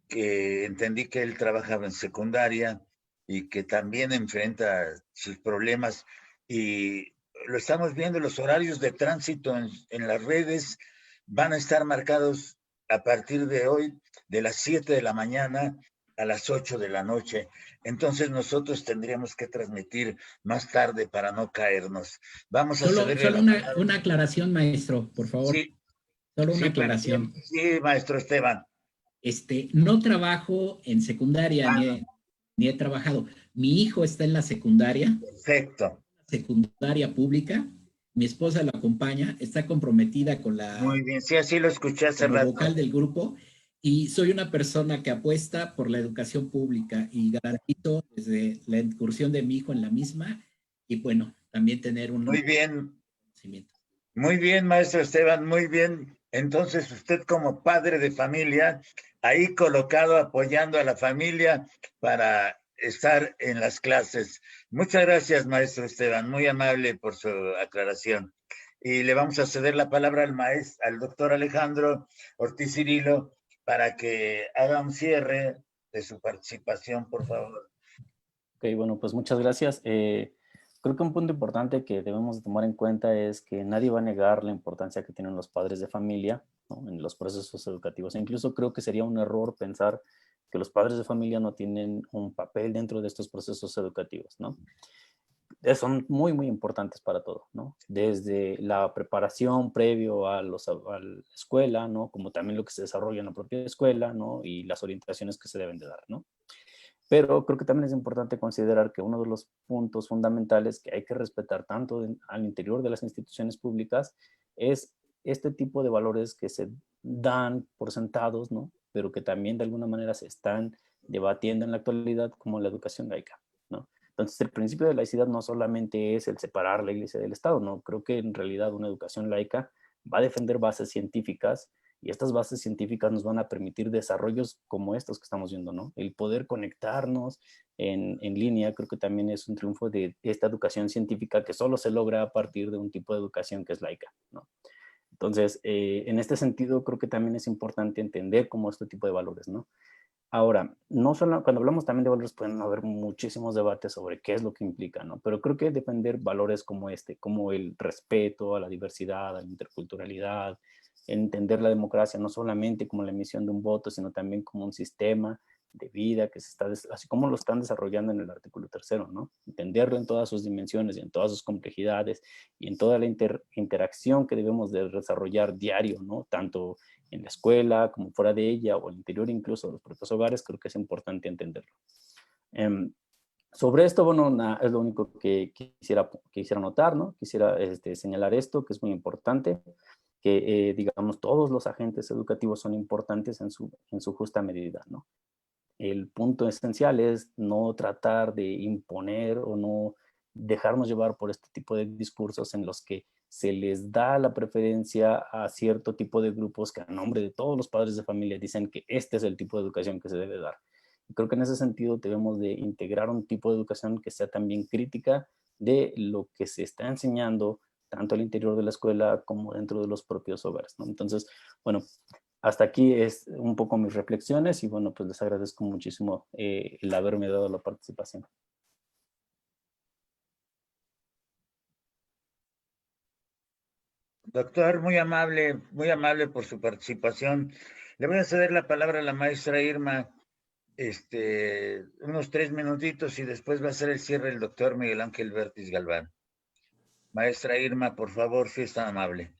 que entendí que él trabajaba en secundaria y que también enfrenta sus problemas, y lo estamos viendo, los horarios de tránsito en las redes van a estar marcados a partir de hoy, de las 7 de la mañana a las 8 de la noche. Entonces nosotros tendríamos que transmitir más tarde para no caernos. Vamos a Solo una aclaración, maestro, por favor. Sí, Solo sí, una aclaración. Sí, maestro Esteban. No trabajo en secundaria, ni he trabajado. Mi hijo está en la secundaria. Perfecto. Secundaria pública. Mi esposa lo acompaña, está comprometida con la... Muy bien, sí, así lo escuché hace rato. Vocal del grupo, y soy una persona que apuesta por la educación pública y garantizo desde la incursión de mi hijo en la misma, y bueno, también tener un... Muy bien. Conocimiento. Muy bien, maestro Esteban, muy bien. Entonces, usted como padre de familia, ahí colocado apoyando a la familia para estar en las clases. Muchas gracias, maestro Esteban, muy amable por su aclaración. Y le vamos a ceder la palabra al doctor Alejandro Ortiz Cirilo para que haga un cierre de su participación, por favor. Ok, bueno, pues muchas gracias. Creo que un punto importante que debemos de tomar en cuenta es que nadie va a negar la importancia que tienen los padres de familia, ¿no?, en los procesos educativos. E incluso creo que sería un error pensar que los padres de familia no tienen un papel dentro de estos procesos educativos, ¿no? Son muy, muy importantes para todo, ¿no? Desde la preparación previo a la escuela, ¿no?, como también lo que se desarrolla en la propia escuela, ¿no?, y las orientaciones que se deben de dar, ¿no? Pero creo que también es importante considerar que uno de los puntos fundamentales que hay que respetar tanto al interior de las instituciones públicas es este tipo de valores que se dan por sentados, ¿no?, pero que también de alguna manera se están debatiendo en la actualidad, como la educación laica, ¿no? Entonces, el principio de laicidad no solamente es el separar la iglesia del Estado, ¿no? Creo que en realidad una educación laica va a defender bases científicas, y estas bases científicas nos van a permitir desarrollos como estos que estamos viendo, ¿no? El poder conectarnos en línea creo que también es un triunfo de esta educación científica que solo se logra a partir de un tipo de educación que es laica, ¿no? Entonces, en este sentido, creo que también es importante entender como este tipo de valores, ¿no? Ahora, no solo, cuando hablamos también de valores, pueden haber muchísimos debates sobre qué es lo que implica, ¿no? Pero creo que defender valores como como el respeto a la diversidad, a la interculturalidad, entender la democracia no solamente como la emisión de un voto, sino también como un sistema de vida, que se está, así como lo están desarrollando en el artículo 3, ¿no? Entenderlo en todas sus dimensiones y en todas sus complejidades y en toda la interacción que debemos de desarrollar diario, ¿no? Tanto en la escuela como fuera de ella o al interior incluso de los propios hogares, creo que es importante entenderlo. Sobre esto, bueno, es lo único que quisiera notar, ¿no? Quisiera señalar esto, que es muy importante, que, digamos, todos los agentes educativos son importantes en su justa medida, ¿no? El punto esencial es no tratar de imponer o no dejarnos llevar por este tipo de discursos en los que se les da la preferencia a cierto tipo de grupos que a nombre de todos los padres de familia dicen que este es el tipo de educación que se debe dar. Y creo que en ese sentido debemos de integrar un tipo de educación que sea también crítica de lo que se está enseñando tanto al interior de la escuela como dentro de los propios hogares, ¿no? Entonces, bueno, hasta aquí es un poco mis reflexiones y bueno, pues les agradezco muchísimo el haberme dado la participación. Doctor, muy amable por su participación. Le voy a ceder la palabra a la maestra Irma, unos 3 minutitos y después va a ser el cierre el doctor Miguel Ángel Vértiz Galván. Maestra Irma, por favor, si es tan amable.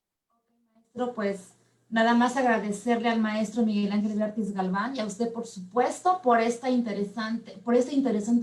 Maestro, pues nada más agradecerle al maestro Miguel Ángel Vértiz Galván y a usted, por supuesto, por este interesante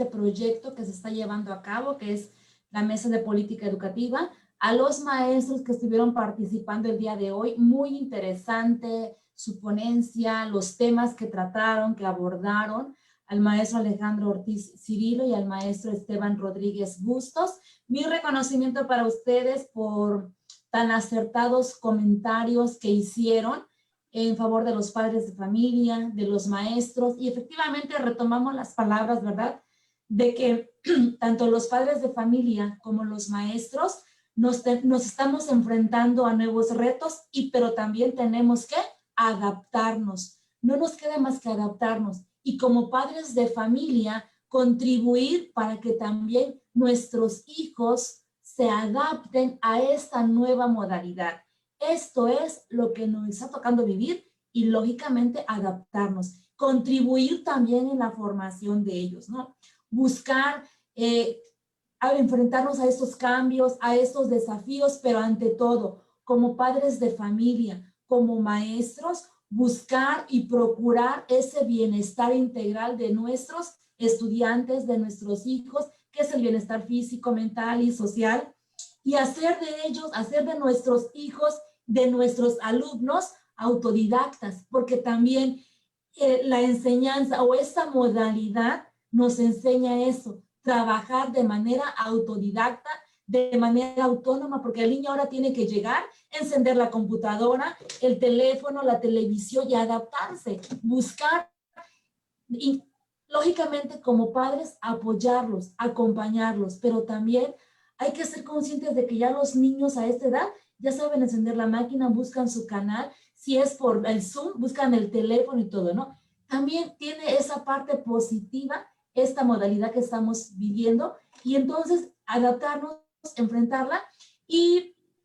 proyecto que se está llevando a cabo, que es la Mesa de Política Educativa, a los maestros que estuvieron participando el día de hoy, muy interesante su ponencia, los temas que trataron, que abordaron, al maestro Alejandro Ortiz Cirilo y al maestro Esteban Rodríguez Bustos. Mi reconocimiento para ustedes por tan acertados comentarios que hicieron en favor de los padres de familia, de los maestros, y efectivamente retomamos las palabras, ¿verdad?, de que tanto los padres de familia como los maestros nos estamos enfrentando a nuevos retos, pero también tenemos que adaptarnos. No nos queda más que adaptarnos. Y como padres de familia, contribuir para que también nuestros hijos se adapten a esta nueva modalidad. Esto es lo que nos está tocando vivir y lógicamente adaptarnos. Contribuir también en la formación de ellos, ¿no? Buscar enfrentarnos a estos cambios, a estos desafíos, pero ante todo, como padres de familia, como maestros, buscar y procurar ese bienestar integral de nuestros estudiantes, de nuestros hijos, que es el bienestar físico, mental y social, y hacer de ellos, hacer de nuestros hijos, de nuestros alumnos, autodidactas, porque también la enseñanza o esta modalidad nos enseña eso, trabajar de manera autodidacta, de manera autónoma, porque el niño ahora tiene que llegar, encender la computadora, el teléfono, la televisión y adaptarse, buscar y lógicamente como padres apoyarlos, acompañarlos, pero también hay que ser conscientes de que ya los niños a esta edad ya saben encender la máquina, buscan su canal, si es por el Zoom, buscan el teléfono y todo, ¿no? También tiene esa parte positiva esta modalidad que estamos viviendo y entonces adaptarnos, enfrentarla,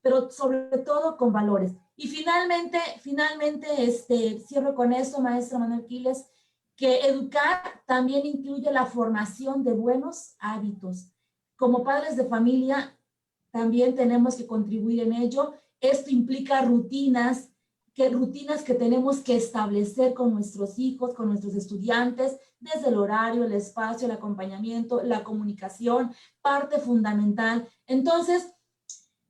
pero sobre todo con valores. Y finalmente, cierro con esto, maestra Manuel Quiles, que educar también incluye la formación de buenos hábitos. Como padres de familia, también tenemos que contribuir en ello. Esto implica rutinas que tenemos que establecer con nuestros hijos, con nuestros estudiantes, desde el horario, el espacio, el acompañamiento, la comunicación, parte fundamental. Entonces,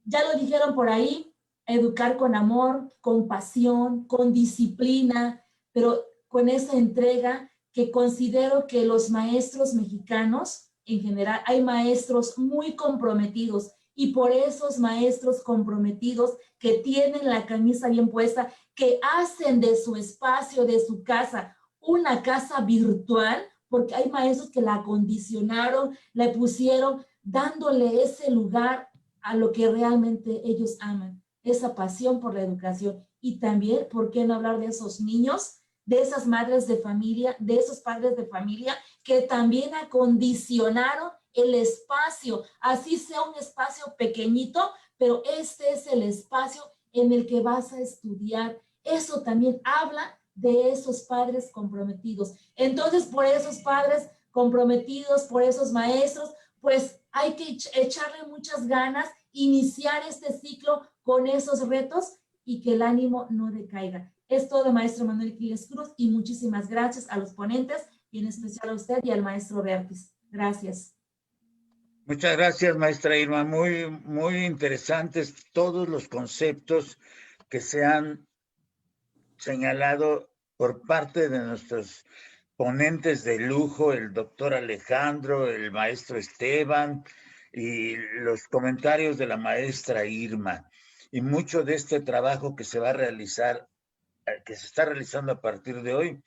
ya lo dijeron por ahí, educar con amor, con pasión, con disciplina, pero con esa entrega que considero que los maestros mexicanos, en general, hay maestros muy comprometidos y por esos maestros comprometidos que tienen la camisa bien puesta, que hacen de su espacio, de su casa, una casa virtual, porque hay maestros que la acondicionaron, le pusieron, dándole ese lugar a lo que realmente ellos aman, esa pasión por la educación. Y también, ¿por qué no hablar de esos niños, de esas madres de familia, de esos padres de familia que también acondicionaron el espacio, así sea un espacio pequeñito, pero este es el espacio en el que vas a estudiar. Eso también habla de esos padres comprometidos. Entonces, por esos padres comprometidos, por esos maestros, pues hay que echarle muchas ganas, iniciar este ciclo con esos retos y que el ánimo no decaiga. Es todo, maestro Manuel Quiles Cruz, y muchísimas gracias a los ponentes y en especial a usted y al maestro Bertis. Gracias. Muchas gracias, maestra Irma. Muy interesantes todos los conceptos que se han señalado por parte de nuestros ponentes de lujo, el doctor Alejandro, el maestro Esteban y los comentarios de la maestra Irma. Y mucho de este trabajo que se va a realizar, que se está realizando a partir de hoy,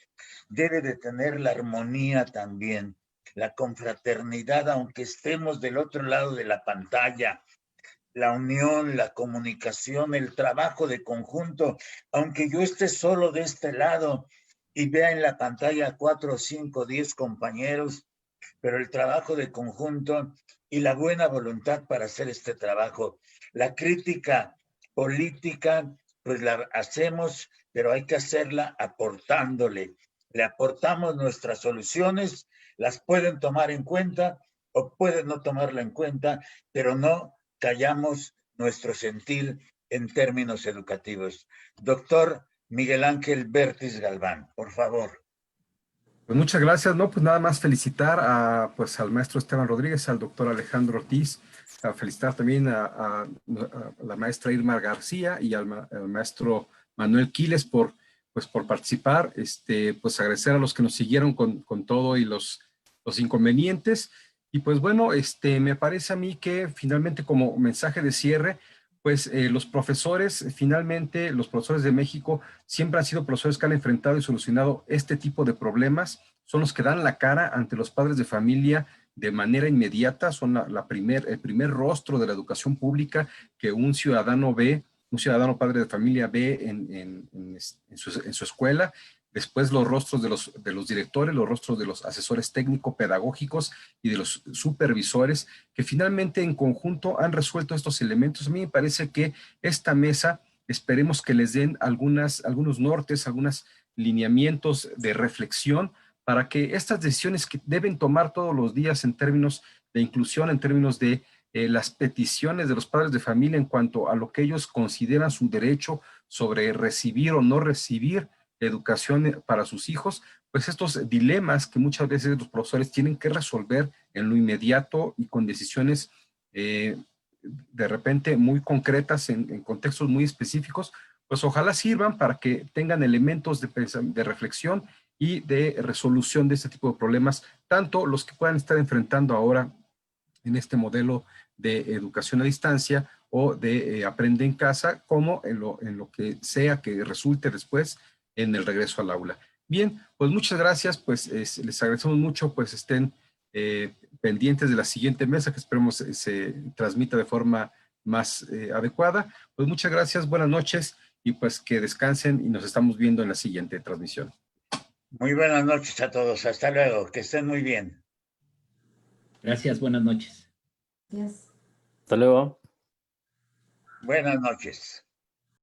debe de tener la armonía también, la confraternidad, aunque estemos del otro lado de la pantalla, la unión, la comunicación, el trabajo de conjunto, aunque yo esté solo de este lado y vea en la pantalla 4, 5, 10 compañeros, pero el trabajo de conjunto y la buena voluntad para hacer este trabajo. La crítica política, pues la hacemos, pero hay que hacerla aportándole. Le aportamos nuestras soluciones, las pueden tomar en cuenta o pueden no tomarla en cuenta, pero no callamos nuestro sentir en términos educativos. Doctor Miguel Ángel Bertis Galván, por favor. Pues muchas gracias, ¿no? Pues nada más felicitar pues al maestro Esteban Rodríguez, al doctor Alejandro Ortiz, a felicitar también a la maestra Irma García y al maestro Manuel Quiles por participar, pues agradecer a los que nos siguieron con todo y los inconvenientes. Y pues bueno, me parece a mí que finalmente como mensaje de cierre, pues los profesores de México siempre han sido profesores que han enfrentado y solucionado este tipo de problemas, son los que dan la cara ante los padres de familia de manera inmediata, son el primer rostro de la educación pública que un ciudadano padre de familia ve en su escuela. Después los rostros de los directores, los rostros de los asesores técnico-pedagógicos y de los supervisores que finalmente en conjunto han resuelto estos elementos. A mí me parece que esta mesa, esperemos que les den algunos nortes, algunos lineamientos de reflexión para que estas decisiones que deben tomar todos los días en términos de inclusión, en términos de las peticiones de los padres de familia en cuanto a lo que ellos consideran su derecho sobre recibir o no recibir educación para sus hijos, pues estos dilemas que muchas veces los profesores tienen que resolver en lo inmediato y con decisiones de repente muy concretas en contextos muy específicos, pues ojalá sirvan para que tengan elementos de reflexión y de resolución de este tipo de problemas, tanto los que puedan estar enfrentando ahora en este modelo de educación a distancia o de aprende en casa, como en lo que sea que resulte después en el regreso al aula. Bien, pues muchas gracias, pues les agradecemos mucho, pues estén pendientes de la siguiente mesa que esperemos se transmita de forma más adecuada. Pues muchas gracias, buenas noches y pues que descansen y nos estamos viendo en la siguiente transmisión. Muy buenas noches a todos, hasta luego, que estén muy bien. Gracias, buenas noches. Gracias. Hasta luego. Buenas noches.